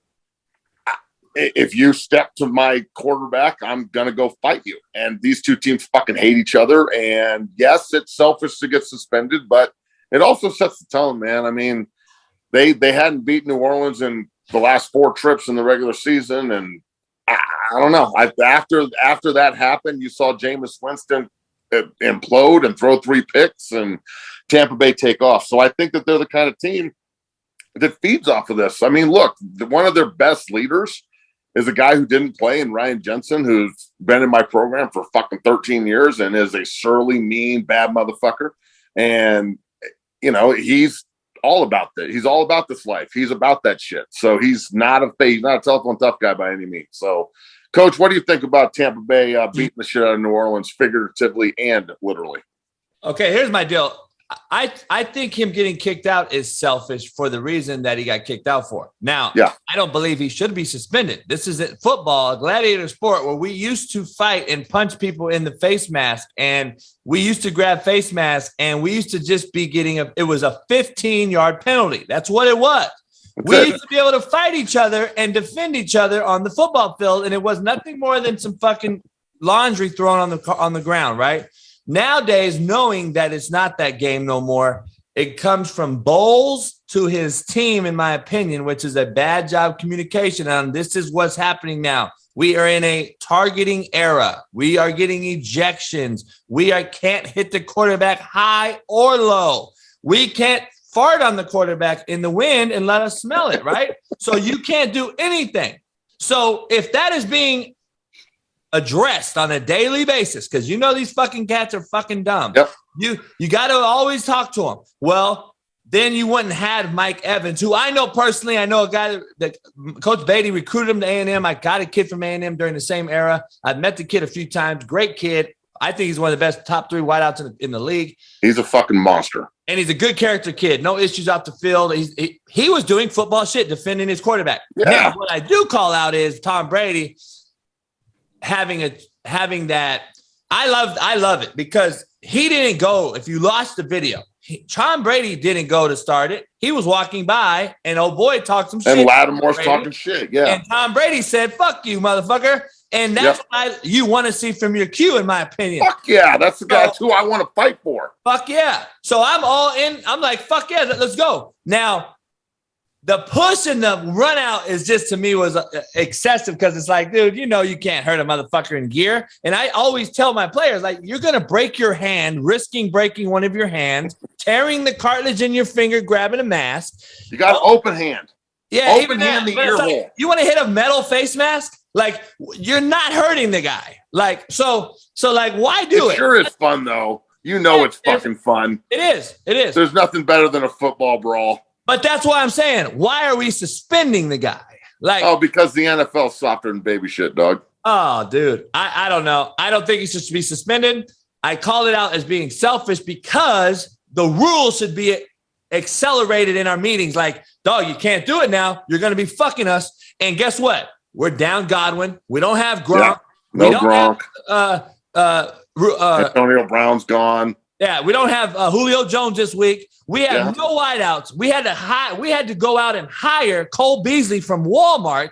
if you step to my quarterback, I'm going to go fight you. And these two teams fucking hate each other. And yes, it's selfish to get suspended, but it also sets the tone, man. I mean, they hadn't beat New Orleans in the last 4 trips in the regular season. And I don't know. After that happened, you saw Jameis Winston implode and throw 3 picks and Tampa Bay take off. So I think that they're the kind of team that feeds off of this. I mean, look, one of their best leaders is a guy who didn't play in Ryan Jensen, who's been in my program for fucking 13 years and is a surly, mean, bad motherfucker. And, he's all about that. He's all about this life. He's about that shit. So he's not a telephone tough guy by any means. So, Coach, what do you think about Tampa Bay beating the shit out of New Orleans figuratively and literally? Okay, here's my deal. I think him getting kicked out is selfish for the reason that he got kicked out for. Now, I don't believe he should be suspended. This is football, a gladiator sport where we used to fight and punch people in the face mask, and we used to grab face masks, and we used to just be getting it was a 15-yard penalty. That's what it was. We used to be able to fight each other and defend each other on the football field, and it was nothing more than some fucking laundry thrown on the ground, right? Nowadays, knowing that it's not that game no more, it comes from Bowles to his team, in my opinion, which is a bad job communication. And this is what's happening now. We are in a targeting era. We are getting ejections. Can't hit the quarterback high or low. We can't fart on the quarterback in the wind and let us smell it, right? So you can't do anything. So if that is being addressed on a daily basis, because you know these fucking cats are fucking dumb. Yep. You got to always talk to them. Well, then you wouldn't have Mike Evans, who I know personally. I know a guy that Coach Beatty recruited him to A&M. I got a kid from A&M during the same era. I've met the kid a few times. Great kid. I think he's one of the best top 3 wideouts in the league. He's a fucking monster. And he's a good character kid. No issues off the field. He was doing football shit, defending his quarterback. Yeah. Now, what I do call out is Tom Brady having that. I love it because he didn't go. If you watch the video, Tom Brady didn't go to start it. He was walking by, and old boy talked some shit. And Lattimore's talking shit. Yeah. And Tom Brady said, "Fuck you, motherfucker." And that's what you want to see from your Q, in my opinion. Fuck yeah. That's the guy who I want to fight for. Fuck yeah. So I'm all in. I'm like, fuck yeah, let's go. Now, the push and the run out is just, to me, was excessive because it's like, dude, you know you can't hurt a motherfucker in gear. And I always tell my players, like, you're going to break your hand, risking breaking one of your hands, tearing the cartilage in your finger, grabbing a mask. You got an open hand. Yeah. Open hand the ear hole. Like, you want to hit a metal face mask? Like, you're not hurting the guy. Like, so like, why do it? It sure is fun, though. You know it's fucking fun. It is. It is. There's nothing better than a football brawl. But that's why I'm saying, why are we suspending the guy? Like, because the NFL's softer than baby shit, dog. Oh, dude. I don't know. I don't think he should be suspended. I call it out as being selfish because the rules should be accelerated in our meetings. Like, dog, you can't do it now. You're going to be fucking us. And guess what? We're down Godwin. We don't have Gronk. Yeah, no Gronk. Have, Antonio Brown's gone. Yeah, we don't have Julio Jones this week. We have no wideouts. We had to go out and hire Cole Beasley from Walmart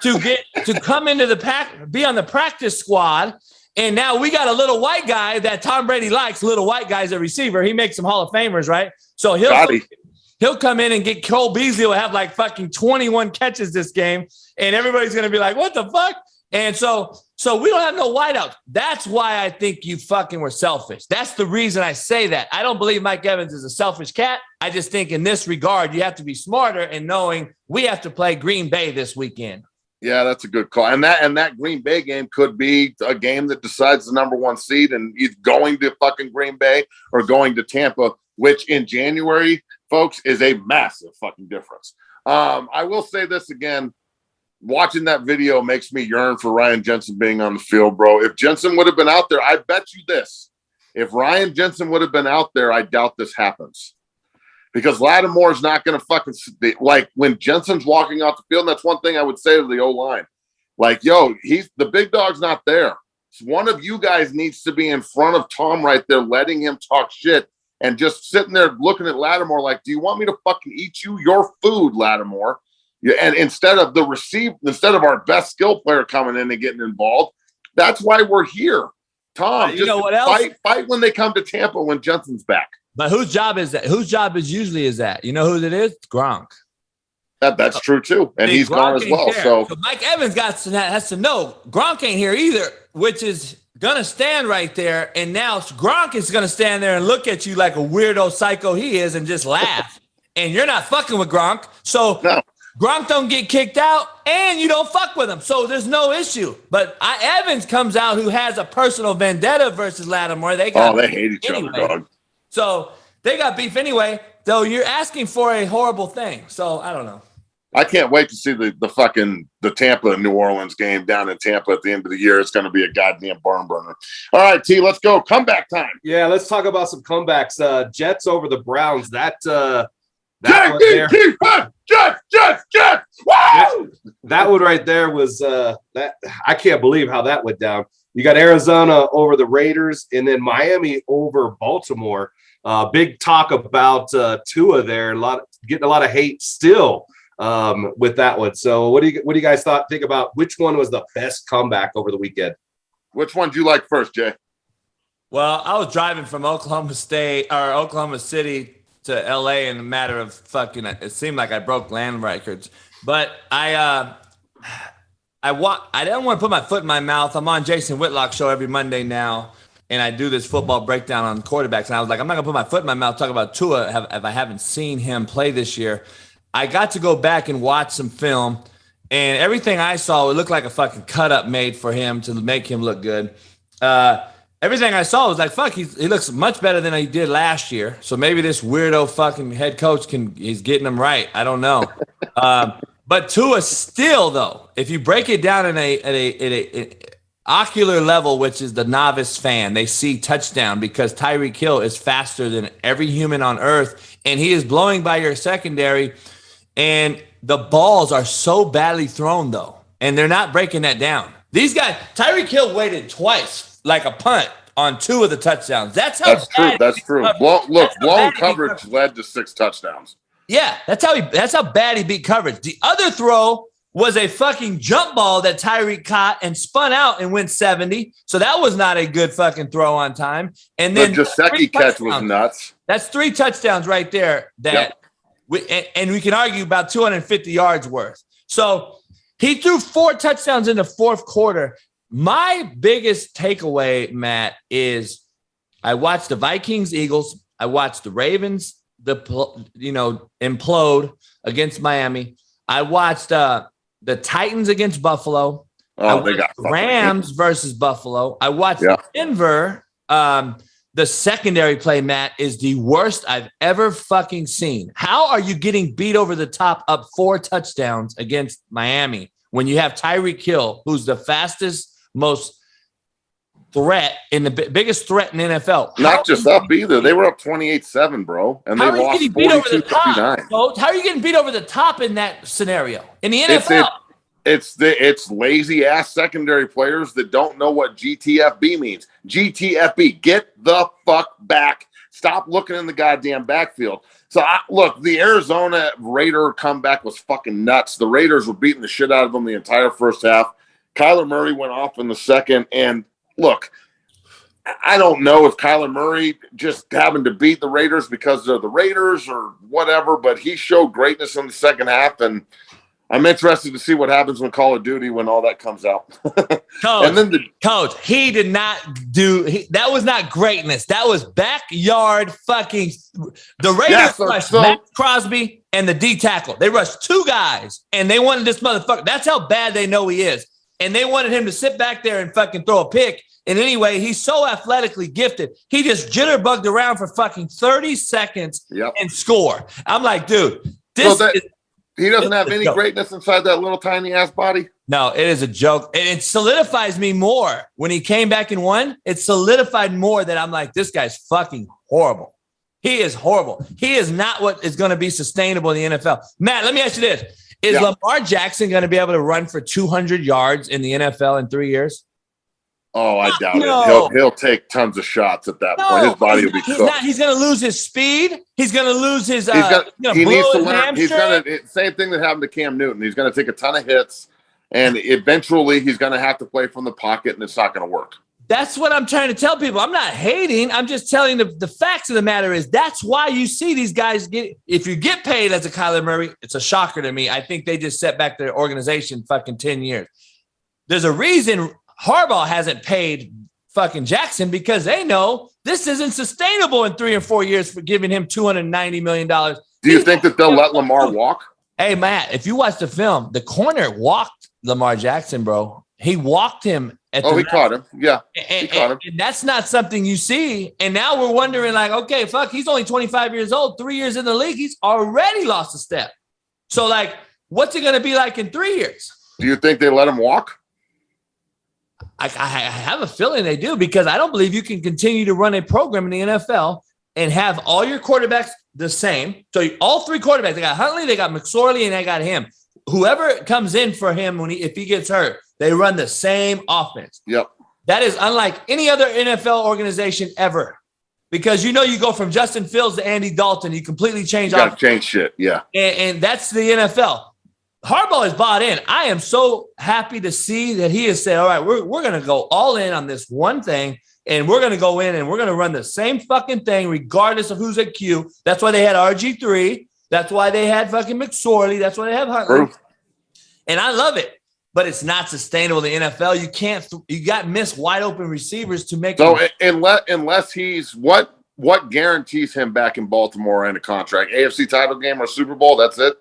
to come into the pack, be on the practice squad. And now we got a little white guy that Tom Brady likes. Little white guys at receiver. He makes some Hall of Famers, right? So he'll come in and get Cole Beasley. Will have like fucking 21 catches this game, and everybody's gonna be like, "What the fuck?" And so we don't have no wideouts. That's why I think you fucking were selfish. That's the reason I say that. I don't believe Mike Evans is a selfish cat. I just think in this regard, you have to be smarter in knowing we have to play Green Bay this weekend. Yeah, that's a good call. And that Green Bay game could be a game that decides the number 1 seed, and either going to fucking Green Bay or going to Tampa, which in January, folks, is a massive fucking difference. I will say this again. Watching that video makes me yearn for Ryan Jensen being on the field, bro. If Jensen would have been out there, I bet you this. If Ryan Jensen would have been out there, I doubt this happens. Because Lattimore's not going to fucking – like, when Jensen's walking off the field, and that's one thing I would say to the O-line. Like, yo, the big dog's not there. So one of you guys needs to be in front of Tom right there, letting him talk shit, and just sitting there looking at Lattimore like, do you want me to fucking eat your food, Lattimore? Yeah, and instead of our best skill player coming in and getting involved, that's why we're here. Tom, you know what else? Fight when they come to Tampa when Jensen's back. But whose job is that? Whose job is usually is that? You know who it is? Gronk. That's true too, and he's gone as well. So Mike Evans has to know Gronk ain't here either, which is gonna stand right there. And now Gronk is gonna stand there and look at you like a weirdo psycho he is, and just laugh. And you're not fucking with Gronk, so. No. Gronk don't get kicked out, and you don't fuck with him, so there's no issue. But Evans comes out who has a personal vendetta versus Lattimore. They hate each other, dog. So they got beef anyway, though you're asking for a horrible thing. So I don't know. I can't wait to see the Tampa and New Orleans game down in Tampa at the end of the year. It's going to be a goddamn barn burner. All right, T, let's go. Comeback time. Yeah, let's talk about some comebacks. Jets over the Browns. Jets! Woo! That one right there was that I can't believe how that went down. You got Arizona over the Raiders, and then Miami over Baltimore. Big talk about Tua there. Getting a lot of hate still with that one. So what do you guys think about which one was the best comeback over the weekend? Which one do you like first, Jay? Well, I was driving from Oklahoma City to LA in a matter of it seemed like I broke land records. But I don't want to put my foot in my mouth. I'm on Jason Whitlock's show every Monday now, and I do this football breakdown on quarterbacks. And I was like, I'm not going to put my foot in my mouth talking about Tua if I haven't seen him play this year. I got to go back and watch some film, and everything I saw, it looked like a fucking cut-up made for him to make him look good. Everything I saw was like, fuck, he looks much better than he did last year. So maybe this weirdo fucking head coach he's getting him right. I don't know. But Tua still, though, if you break it down in a ocular level, which is the novice fan, they see touchdown because Tyreek Hill is faster than every human on earth, and he is blowing by your secondary. And the balls are so badly thrown, though, and they're not breaking that down. These guys, Tyreek Hill waited twice, like a punt, on 2 of the touchdowns. That's true. That's true. Blown coverage led to 6 touchdowns. Yeah, that's how bad he beat coverage. The other throw was a fucking jump ball that Tyreek caught and spun out and went 70. So that was not a good fucking throw on time. And then the Gesicki catch was nuts. That's 3 touchdowns right there. We can argue about 250 yards worth. So he threw 4 touchdowns in the fourth quarter. My biggest takeaway, Matt, is I watched the Vikings, Eagles. I watched the Ravens, implode against Miami. I watched the Titans against Buffalo. They got Rams versus Buffalo. I watched Denver. The secondary play, Matt, is the worst I've ever fucking seen. How are you getting beat over the top up 4 touchdowns against Miami when you have Tyreek Hill, who's the fastest, most biggest threat in NFL? Not just up either. They were up 28-7, bro. And they lost 42-59. How are you getting beat over the top in that scenario? In the NFL? It's lazy ass secondary players that don't know what GTFB means. GTFB, get the fuck back. Stop looking in the goddamn backfield. So look, the Arizona Raider comeback was fucking nuts. The Raiders were beating the shit out of them the entire first half. Kyler Murray went off in the second. And look, I don't know if Kyler Murray just happened to beat the Raiders because they're the Raiders or whatever, but he showed greatness in the second half. And I'm interested to see what happens when Call of Duty, when all that comes out. Coach, he did not that was not greatness. That was backyard fucking. The Raiders rushed Matt Crosby and the D tackle. They rushed 2 guys, and they wanted this motherfucker. That's how bad they know he is. And they wanted him to sit back there and fucking throw a pick. And anyway, he's so athletically gifted. He just jitterbugged around for fucking 30 seconds and score. I'm like, dude, he doesn't have any greatness inside that little tiny ass body. No, it is a joke. And it solidifies me more. When he came back and won, it solidified more that I'm like, this guy's fucking horrible. He is horrible. He is not what is going to be sustainable in the NFL. Matt, let me ask you this. Is Lamar Jackson going to be able to run for 200 yards in the NFL in 3 years? Oh, I doubt it. He'll take tons of shots at that point. His body will be cooked. He's going to lose his speed. He's going to lose his. He needs to learn. He's going to same thing that happened to Cam Newton. He's going to take a ton of hits, and eventually he's going to have to play from the pocket, and it's not going to work. That's what I'm trying to tell people. I'm not hating. I'm just telling the facts of the matter is that's why you see these guys get. If you get paid as a Kyler Murray, it's a shocker to me. I think they just set back their organization fucking 10 years. There's a reason Harbaugh hasn't paid fucking Jackson because they know this isn't sustainable in 3 or 4 years for giving him $290 million. Do you think that they'll let Lamar walk? Hey, Matt, if you watch the film, the corner walked Lamar Jackson, bro. He walked him. He caught him. Yeah, he caught him. And that's not something you see. And now we're wondering, like, okay, fuck, he's only 25 years old. 3 years in the league, he's already lost a step. So, like, what's it going to be like in 3 years? Do you think they let him walk? I have a feeling they do because I don't believe you can continue to run a program in the NFL and have all your quarterbacks the same. So all 3 quarterbacks, they got Huntley, they got McSorley, and they got him. Whoever comes in for him if he gets hurt, they run the same offense. Yep. That is unlike any other NFL organization ever. because you go from Justin Fields to Andy Dalton, you completely change. You got to change shit, yeah. And that's the NFL. Harbaugh is bought in. I am so happy to see that he has said, all right, we're going to go all in on this one thing, and we're going to go in and we're going to run the same fucking thing regardless of who's at Q. That's why they had RG3. That's why they had fucking McSorley. That's why they have Huntley. And I love it, but it's not sustainable in the NFL. You got missed wide open receivers to make. So unless he's what guarantees him back in Baltimore and a contract, AFC title game or Super Bowl, that's it.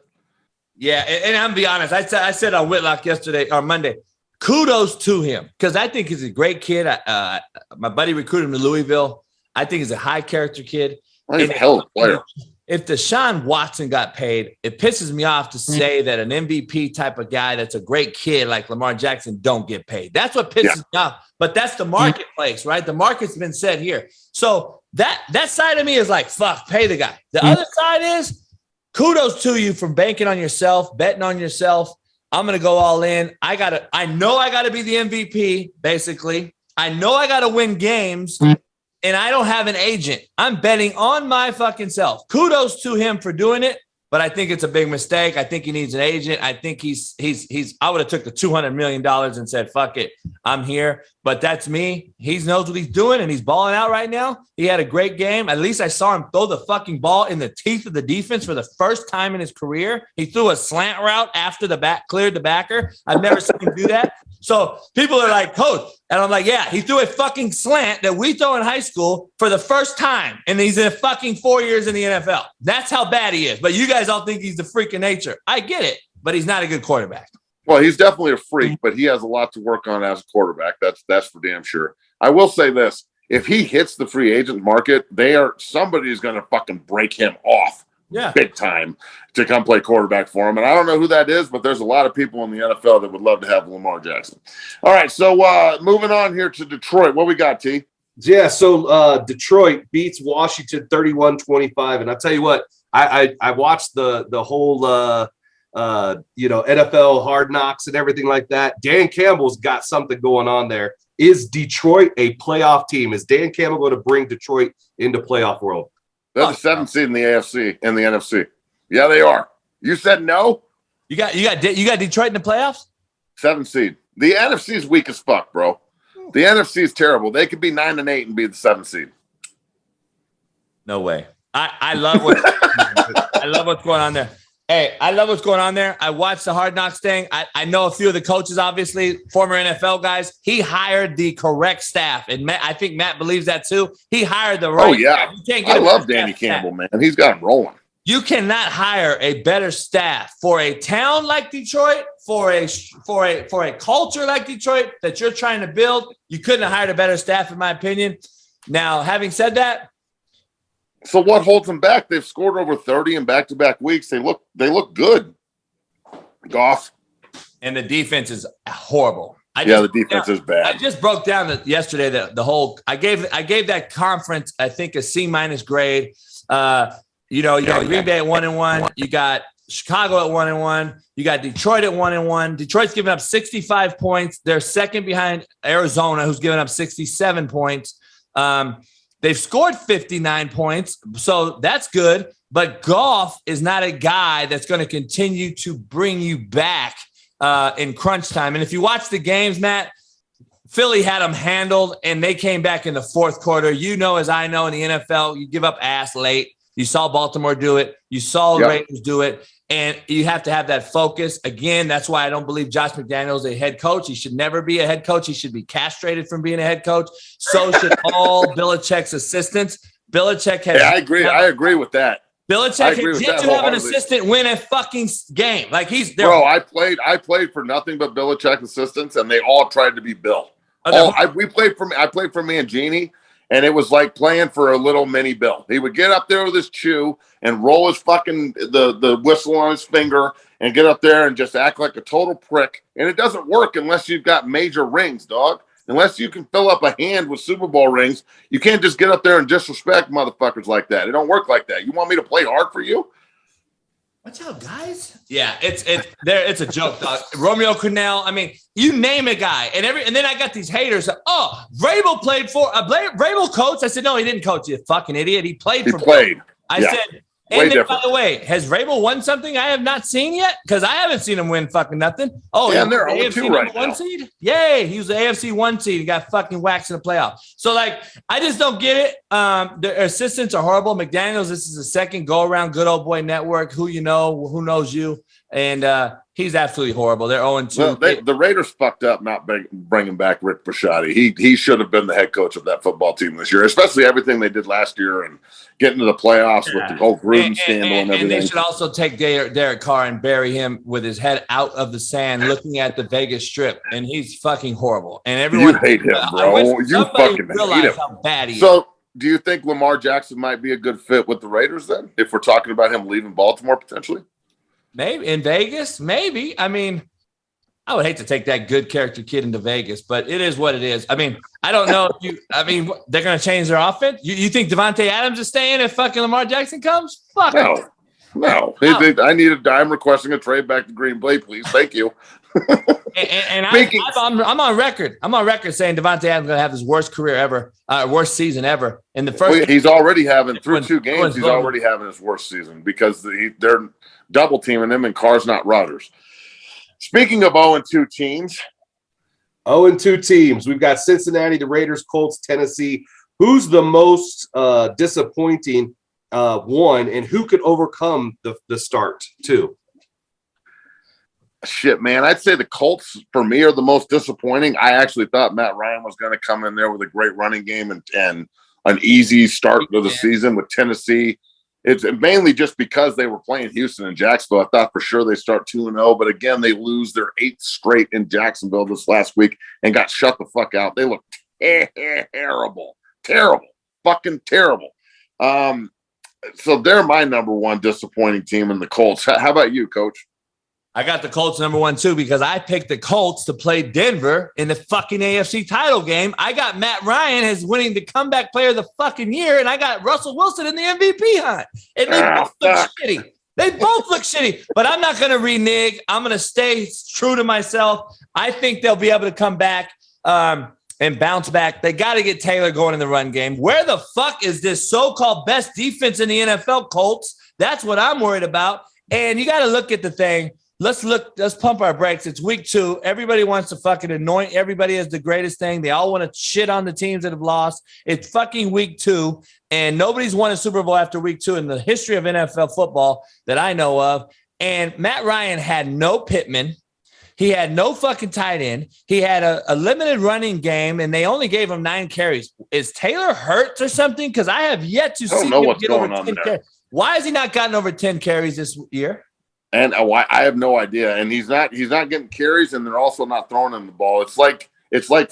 Yeah, and I'm gonna be honest. I said on Whitlock yesterday or Monday, kudos to him because I think he's a great kid. My buddy recruited him to Louisville. I think he's a high character kid. Well, he's a hell of a player. If Deshaun Watson got paid, it pisses me off to say that an MVP type of guy that's a great kid like Lamar Jackson don't get paid. That's what pisses me off. But that's the marketplace, right? The market's been set here. So that side of me is like, fuck, pay the guy. The other side is kudos to you for banking on yourself, betting on yourself. I'm going to go all in. I know I got to be the MVP, basically. I know I got to win games. And I don't have an agent. I'm betting on my fucking self. Kudos to him for doing it, but I think it's a big mistake. I think he needs an agent. I think I would have took the $200 million and said, fuck it, I'm here. But that's me. He knows what he's doing, and he's balling out right now. He had a great game. At least I saw him throw the fucking ball in the teeth of the defense for the first time in his career. He threw a slant route after the back, cleared the backer. I've never seen him do that. So people are like, coach. And I'm like, yeah, he threw a fucking slant that we throw in high school for the first time. And he's in fucking 4 years in the NFL. That's how bad he is. But you guys all think he's the freak of nature. I get it, but he's not a good quarterback. Well, he's definitely a freak, but he has a lot to work on as a quarterback. That's for damn sure. I will say this. If he hits the free agent market, somebody is going to fucking break him off. Yeah, big time to come play quarterback for him. And I don't know who that is, but there's a lot of people in the NFL that would love to have Lamar Jackson. All right, so moving on here to Detroit. What we got, T? Yeah, so Detroit beats Washington 31-25. And I'll tell you what, I watched the whole NFL Hard Knocks and everything like that. Dan Campbell's got something going on there. Is Detroit a playoff team? Is Dan Campbell going to bring Detroit into playoff world? They're the 7th seed in the AFC and the NFC. Yeah, they are. You said no? You got Detroit in the playoffs? 7th seed. The NFC is weak as fuck, bro. The NFC is terrible. They could be 9-8 and be the 7th seed. No way. I love what's going on there. Hey, I love what's going on there. I watched the Hard Knocks thing. I know a few of the coaches, obviously, former NFL guys. He hired the correct staff. And I think Matt believes that too. He hired the right staff. I love Danny Campbell, man. He's got him rolling. You cannot hire a better staff for a town like Detroit, for a culture like Detroit that you're trying to build. You couldn't have hired a better staff, in my opinion. Now, having said that, so what holds them back? They've scored over 30 in back-to-back weeks. They look good. Goff. And the defense is horrible. The defense is bad. I just broke down yesterday the whole. I gave that conference, I think, a C- grade. You got Green Bay at 1-1. You got Chicago at 1-1. You got Detroit at 1-1. Detroit's giving up 65 points. They're second behind Arizona, who's giving up 67 points. They've scored 59 points, so that's good. But Goff is not a guy that's going to continue to bring you back in crunch time. And if you watch the games, Matt, Philly had them handled, and they came back in the fourth quarter. You know, as I know, in the NFL, you give up ass late. You saw Baltimore do it. You saw the Raiders do it. And you have to have that focus. Again, that's why I don't believe Josh McDaniels is a head coach. He should never be a head coach. He should be castrated from being a head coach. So should all Belichick's assistants. Belichick has. Yeah, I agree. I agree with that. Belichick has yet to have an assistant win a fucking game. Like he's there. Bro, I played for nothing but Belichick assistants, and they all tried to be Bill. I played for Mangini. And it was like playing for a little mini Bill. He would get up there with his chew and roll his fucking the whistle on his finger and get up there and just act like a total prick. And it doesn't work unless you've got major rings, dog. Unless you can fill up a hand with Super Bowl rings, you can't just get up there and disrespect motherfuckers like that. It don't work like that. You want me to play hard for you? Watch out, guys. Yeah, it's a joke, dog. Romeo Crennel. I mean, you name a guy. And then I got these haters. Oh, Vrabel played for Vrabel coach. I said, no, he didn't coach, you fucking idiot. He played. I said, and then, by the way, has Vrabel won something I have not seen yet? Because I haven't seen him win fucking nothing. Oh, yeah, and they're AFC right now. 1 seed? Yay, he was the AFC 1 seed. He got fucking waxed in the playoff. So, like, I just don't get it. The assistants are horrible. McDaniels, this is the second go-around Good Old Boy Network. Who you know, who knows you. And he's absolutely horrible. They're 0-2. Well, the Raiders fucked up not bringing back Rick Bisciotti. He should have been the head coach of that football team this year, especially everything they did last year and getting to the playoffs with the whole Gruden scandal and everything. And they should also take Derek Carr and bury him with his head out of the sand looking at the Vegas Strip. And he's fucking horrible. And everyone – You hate him, bro. You fucking hate him. How bad he is. So do you think Lamar Jackson might be a good fit with the Raiders then, if we're talking about him leaving Baltimore potentially? Maybe in Vegas, maybe. I mean, I would hate to take that good character kid into Vegas, but it is what it is. I mean, I don't know if they're going to change their offense. You think Devontae Adams is staying if fucking Lamar Jackson comes? Fuck no. I'm requesting a trade back to Green Bay, please. Thank you. I'm on record. I'm on record saying Devontae Adams is going to have his worst career ever, worst season ever. In the first, he's already having through 2 games. He's already having his worst season because they're double teaming him and Carr's not Rodgers. Speaking of 0-2 teams. 0-2 teams. We've got Cincinnati, the Raiders, Colts, Tennessee. Who's the most disappointing one, and who could overcome the start too? Shit, man. I'd say the Colts, for me, are the most disappointing. I actually thought Matt Ryan was going to come in there with a great running game and an easy start to the season with Tennessee. It's mainly just because they were playing Houston and Jacksonville. I thought for sure they start 2-0, but again, they lose their 8th straight in Jacksonville this last week and got shut the fuck out. They look terrible, fucking terrible. So they're my number one disappointing team in the Colts. How about you, Coach? I got the Colts number 1 too because I picked the Colts to play Denver in the fucking AFC title game. I got Matt Ryan as winning the comeback player of the fucking year, and I got Russell Wilson in the MVP hunt. And they both look shitty. They both look shitty, but I'm not going to renege. I'm going to stay true to myself. I think they'll be able to come back and bounce back. They got to get Taylor going in the run game. Where the fuck is this so-called best defense in the NFL, Colts? That's what I'm worried about. And you got to look at the thing. Let's pump our brakes. It's week 2. Everybody wants to fucking anoint everybody as the greatest thing. They all want to shit on the teams that have lost. It's fucking week 2, and nobody's won a Super Bowl after week 2 in the history of NFL football that I know of. And Matt Ryan had no Pittman. He had no fucking tight end. He had a limited running game, and they only gave him 9 carries. Is Taylor hurt or something? Because I have yet to see him get over 10 carries. Why has he not gotten over 10 carries this year? And I have no idea. And he's not getting carries, and they're also not throwing him the ball. It's like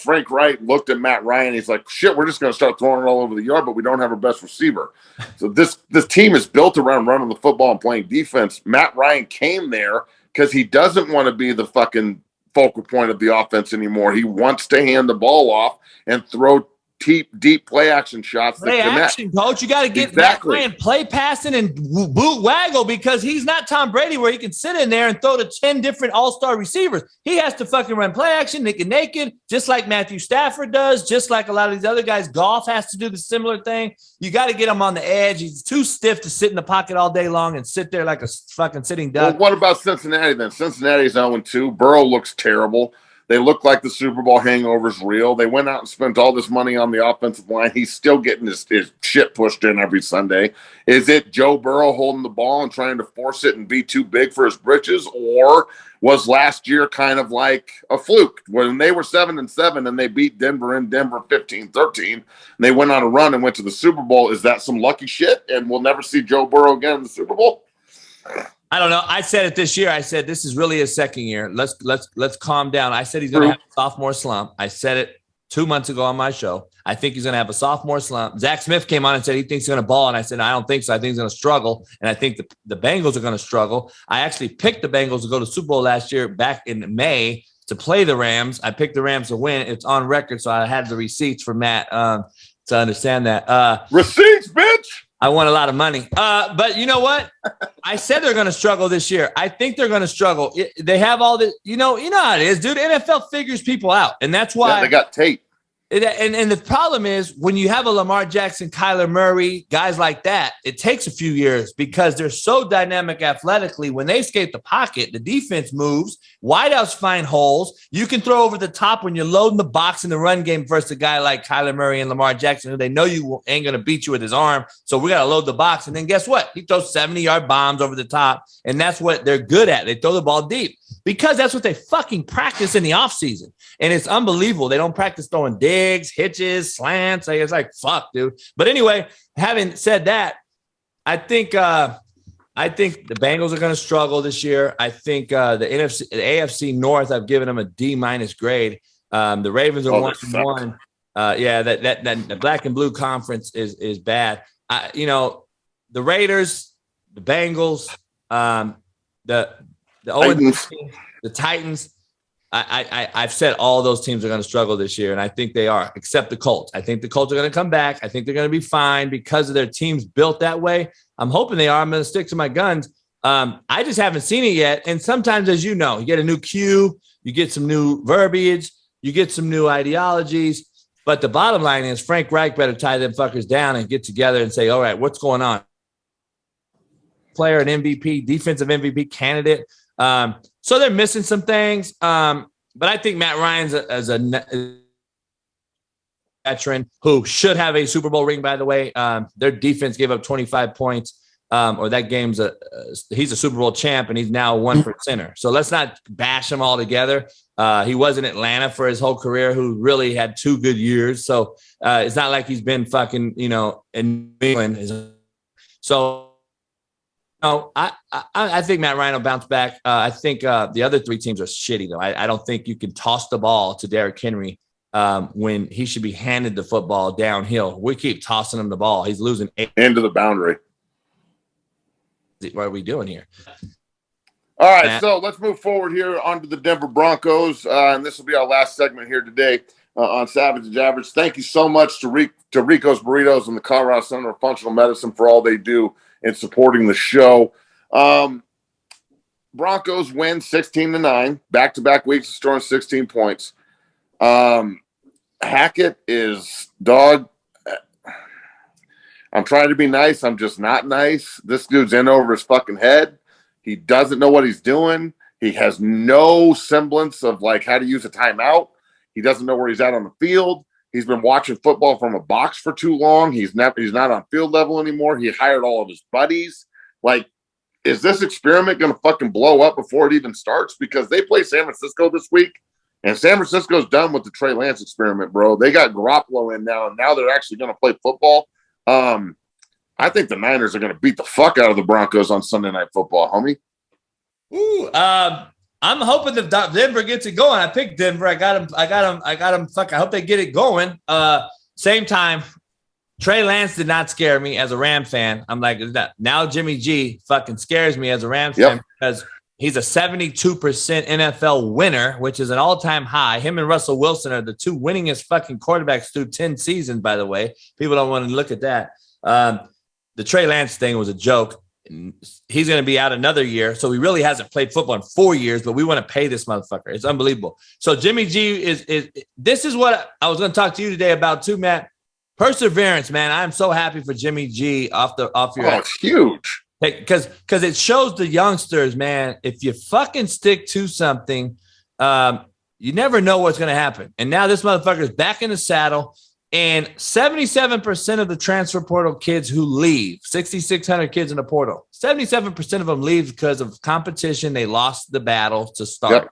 Frank Wright looked at Matt Ryan. He's like, shit, we're just going to start throwing it all over the yard, but we don't have our best receiver. So this team is built around running the football and playing defense. Matt Ryan came there because he doesn't want to be the fucking focal point of the offense anymore. He wants to hand the ball off and throw deep play action shots. Play action, coach. You got to get Matt Ryan play passing and boot waggle because he's not Tom Brady where he can sit in there and throw to 10 different all-star receivers. He has to fucking run play action, naked, just like Matthew Stafford does, just like a lot of these other guys. Goff has to do the similar thing. You got to get him on the edge. He's too stiff to sit in the pocket all day long and sit there like a fucking sitting duck. Well, what about Cincinnati then? Cincinnati's 0-2. Burrow looks terrible. They look like the Super Bowl hangover's real. They went out and spent all this money on the offensive line. He's still getting his shit pushed in every Sunday. Is it Joe Burrow holding the ball and trying to force it and be too big for his britches? Or was last year kind of like a fluke when they were 7-7 and they beat Denver in Denver 15-13 and they went on a run and went to the Super Bowl? Is that some lucky shit and we'll never see Joe Burrow again in the Super Bowl? I don't know. I said it this year. I said this is really his second year. Let's calm down. I said he's going to have a sophomore slump. I said it 2 months ago on my show. I think he's going to have a sophomore slump. Zach Smith came on and said he thinks he's going to ball, and I said I don't think so. I think he's going to struggle, and I think the Bengals are going to struggle. I actually picked the Bengals to go to Super Bowl last year back in May to play the Rams. I picked the Rams to win. It's on record, so I had the receipts for Matt to understand that. Receipts, bitch. I won a lot of money. But you know what? I said they're going to struggle this year. I think they're going to struggle. They have all the, you know how it is, dude. NFL figures people out. And that's why they got tape. And the problem is when you have a Lamar Jackson, Kyler Murray, guys like that, it takes a few years because they're so dynamic athletically. When they escape the pocket, the defense moves, wideouts find holes. You can throw over the top when you're loading the box in the run game versus a guy like Kyler Murray and Lamar Jackson, who they know you ain't going to beat you with his arm. So we got to load the box. And then guess what? He throws 70-yard bombs over the top. And that's what they're good at. They throw the ball deep because that's what they fucking practice in the offseason. And it's unbelievable. They don't practice throwing digs, hitches, slants. It's like, fuck, dude. But anyway, having said that, I think the Bengals are going to struggle this year. I think the AFC North, I've given them a D- grade. The Ravens are 1-1. That black and blue conference is bad. The Raiders, the Bengals, the Titans. I've said all those teams are going to struggle this year, and I think they are, except the Colts. I think the Colts are going to come back. I think they're going to be fine because of their teams built that way. I'm hoping they are. I'm going to stick to my guns. I just haven't seen it yet. And sometimes, as you know, you get a new cue, you get some new verbiage, you get some new ideologies. But the bottom line is Frank Reich better tie them fuckers down and get together and say, all right, what's going on? Player, an MVP, defensive MVP candidate. So they're missing some things. But I think Matt Ryan's a veteran who should have a Super Bowl ring, by the way. Their defense gave up 25 points. Or that game's he's a Super Bowl champ and he's now a 1%er. So let's not bash him all together. He was in Atlanta for his whole career, who really had 2 good years. So it's not like he's been fucking, in New England. So I think Matt Ryan will bounce back. I think the other 3 teams are shitty, though. I don't think you can toss the ball to Derrick Henry when he should be handed the football downhill. We keep tossing him the ball. He's losing into the boundary. What are we doing here? All right, so let's move forward here onto the Denver Broncos, and this will be our last segment here today on Savage and Average. Thank you so much to Rico's Burritos and the Colorado Center of Functional Medicine for all they do in supporting the show. Broncos win 16-9, back-to-back weeks of scoring 16 points. Hackett is dog. I'm trying to be nice. I'm just not nice. This dude's in over his fucking head. He doesn't know what he's doing. He has no semblance of like how to use a timeout. He doesn't know where he's at on the field. He's been watching football from a box for too long. He's not on field level anymore. He hired all of his buddies. Like, is this experiment going to fucking blow up before it even starts? Because they play San Francisco this week, and San Francisco's done with the Trey Lance experiment, bro. They got Garoppolo in now, and now they're actually going to play football. I think the Niners are going to beat the fuck out of the Broncos on Sunday Night Football, homie. Ooh, I'm hoping that Denver gets it going. I picked Denver. I got him. Fuck, I hope they get it going. Same time, Trey Lance did not scare me as a Ram fan. I'm like, now Jimmy G fucking scares me as a Ram fan because he's a 72% NFL winner, which is an all-time high. Him and Russell Wilson are the 2 winningest fucking quarterbacks through 10 seasons, by the way. People don't want to look at that. The Trey Lance thing was a joke. He's going to be out another year, so he really hasn't played football in 4 years, but we want to pay this motherfucker. It's unbelievable. So Jimmy G is this is what I was going to talk to you today about too, Matt. Perseverance, man. I'm so happy for Jimmy G off your it's huge. Because it shows the youngsters, man, if you fucking stick to something, you never know what's going to happen. And now this motherfucker is back in the saddle, and 77% of the transfer portal kids who leave, 6,600 kids in the portal, 77% of them leave because of competition. They lost the battle to start. Yep.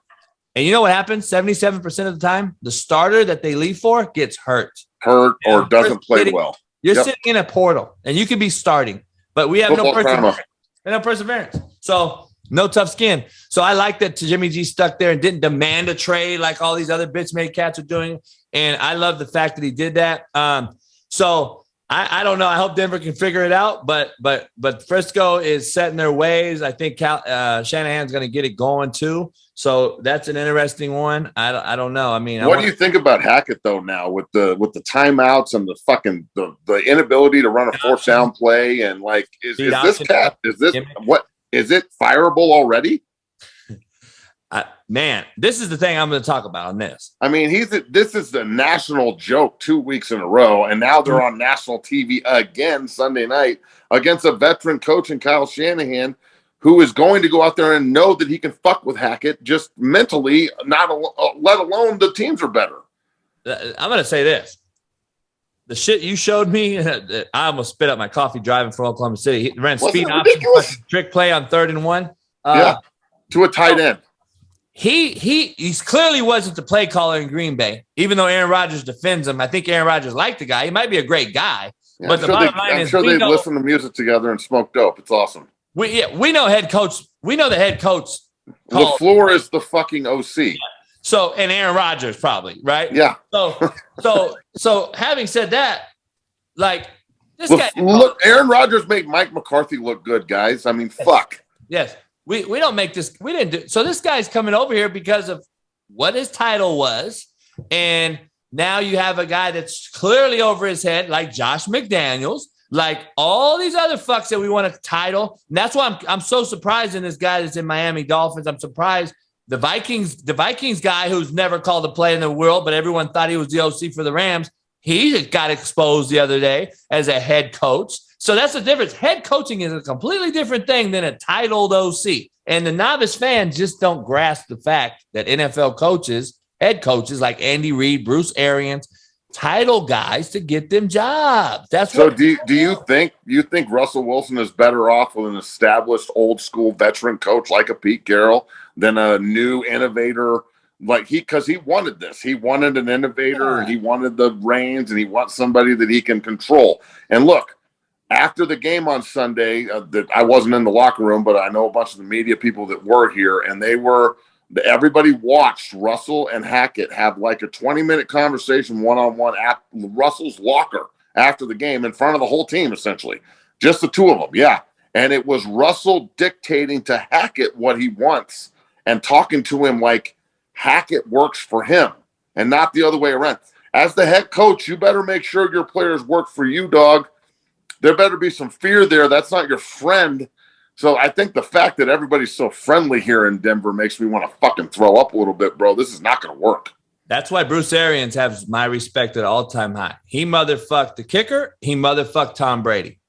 And you know what happens? 77% of the time, the starter that they leave for gets hurt or doesn't play well. You're sitting in a portal, and you could be starting. But we have no perseverance. So no tough skin. So I like that Jimmy G stuck there and didn't demand a trade like all these other bitch-made cats are doing. And I love the fact that he did that. So I don't know. I hope Denver can figure it out. But Frisco is set in their ways. I think Shanahan's going to get it going too. So that's an interesting one. I don't know. I mean, what do you think about Hackett though now with the timeouts and the fucking the inability to run a fourth down play and like is this fireable already? Man, this is the thing I'm going to talk about on this. I mean, this is the national joke 2 weeks in a row, and now they're on national TV again Sunday night against a veteran coach in Kyle Shanahan, who is going to go out there and know that he can fuck with Hackett just mentally, let alone the teams are better. I'm going to say this. The shit you showed me, I almost spit up my coffee driving from Oklahoma City. He ran speed option trick play on 3rd and 1. To a tight end. He clearly wasn't the play caller in Green Bay, even though Aaron Rodgers defends him. I think Aaron Rodgers liked the guy. He might be a great guy, but the bottom line is, I'm sure they listen to music together and smoke dope. It's awesome. We know head coach. We know the head coach. LaFleur is the fucking OC. Yeah. So, and Aaron Rodgers probably, right? Yeah. So having said that, like this guy. Look, Aaron Rodgers made Mike McCarthy look good, guys. I mean, fuck. Yes. We don't make this. We didn't do. So this guy's coming over here because of what his title was. And now you have a guy that's clearly over his head, like Josh McDaniels, like all these other fucks that we want a title. And that's why I'm so surprised in this guy that's in Miami Dolphins. I'm surprised the Vikings guy who's never called a play in the world, but everyone thought he was the OC for the Rams. He got exposed the other day as a head coach. So that's the difference. Head coaching is a completely different thing than a titled OC. And the novice fans just don't grasp the fact that NFL coaches, head coaches like Andy Reid, Bruce Arians, title guys to get them jobs. That's so. Do you think Russell Wilson is better off with an established old school veteran coach like a Pete Carroll than a new innovator? Like because he wanted this. He wanted an innovator and he wanted the reins and he wants somebody that he can control. And look, after the game on Sunday, that I wasn't in the locker room, but I know a bunch of the media people that were here, and everybody watched Russell and Hackett have like a 20-minute conversation one-on-one at Russell's locker after the game in front of the whole team, essentially. Just the two of them, yeah. And it was Russell dictating to Hackett what he wants and talking to him like Hackett works for him and not the other way around. As the head coach, you better make sure your players work for you, dog. There better be some fear there. That's not your friend. So I think the fact that everybody's so friendly here in Denver makes me want to fucking throw up a little bit, bro. This is not going to work. That's why Bruce Arians has my respect at all-time high. He motherfucked the kicker. He motherfucked Tom Brady.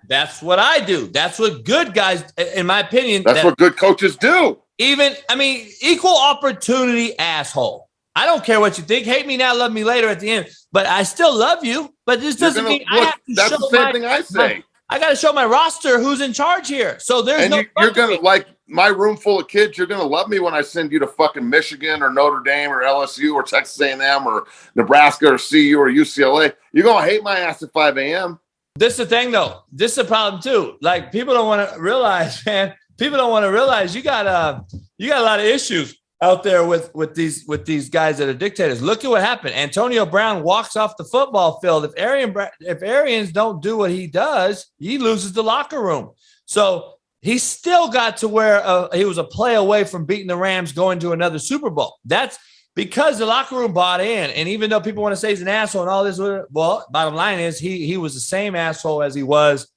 That's what I do. That's what good guys, in my opinion. That's what good coaches do. Equal opportunity asshole. I don't care what you think. Hate me now, love me later at the end. But I still love you. But this doesn't mean I have to show that's the same thing I say. I got to show my roster who's in charge here. So there's you're going to, like my room full of kids, you're going to love me when I send you to fucking Michigan or Notre Dame or LSU or Texas A&M or Nebraska or CU or UCLA. You're going to hate my ass at 5 a.m. This is the thing, though. This is a problem, too. Like, people don't want to realize, man. People don't want to realize you got a lot of issues out there with these guys that are dictators. Look at what happened. Antonio Brown walks off the football field. If Arians don't do what he does, he loses the locker room. So he still got to where he was a play away from beating the Rams, going to another Super Bowl. That's because the locker room bought in. And even though people want to say he's an asshole and all this, well, bottom line is he was the same asshole as he was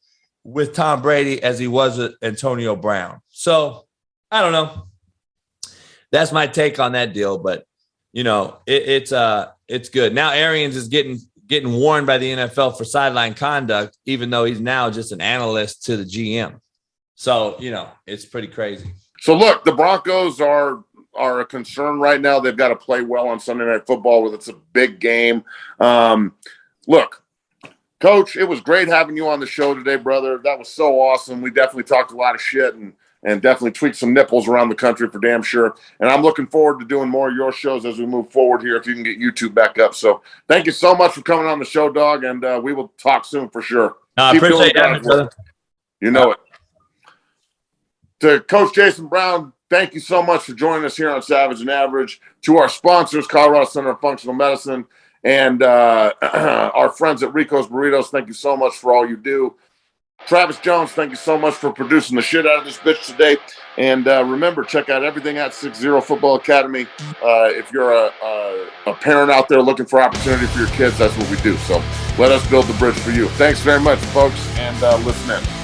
with Tom Brady as he was with Antonio Brown. So I don't know. That's my take on that deal, but it's good. Now Arians is getting warned by the NFL for sideline conduct, even though he's now just an analyst to the GM. So it's pretty crazy. So look, the Broncos are a concern right now. They've got to play well on Sunday Night Football. It's a big game. Look, Coach, it was great having you on the show today, brother. That was so awesome. We definitely talked a lot of shit and definitely tweaked some nipples around the country for damn sure. And I'm looking forward to doing more of your shows as we move forward here if you can get YouTube back up. So thank you so much for coming on the show, dog, and we will talk soon for sure. I appreciate that, brother. You know it. To Coach Jason Brown, thank you so much for joining us here on Savage and Average. To our sponsors, Colorado Center of Functional Medicine, and our friends at Rico's Burritos, thank you so much for all you do. Travis Jones, thank you so much for producing the shit out of this bitch today. And remember, check out everything at 60 Football Academy. If you're a parent out there looking for opportunity for your kids, that's what we do. So let us build the bridge for you. Thanks very much, folks, and listen in.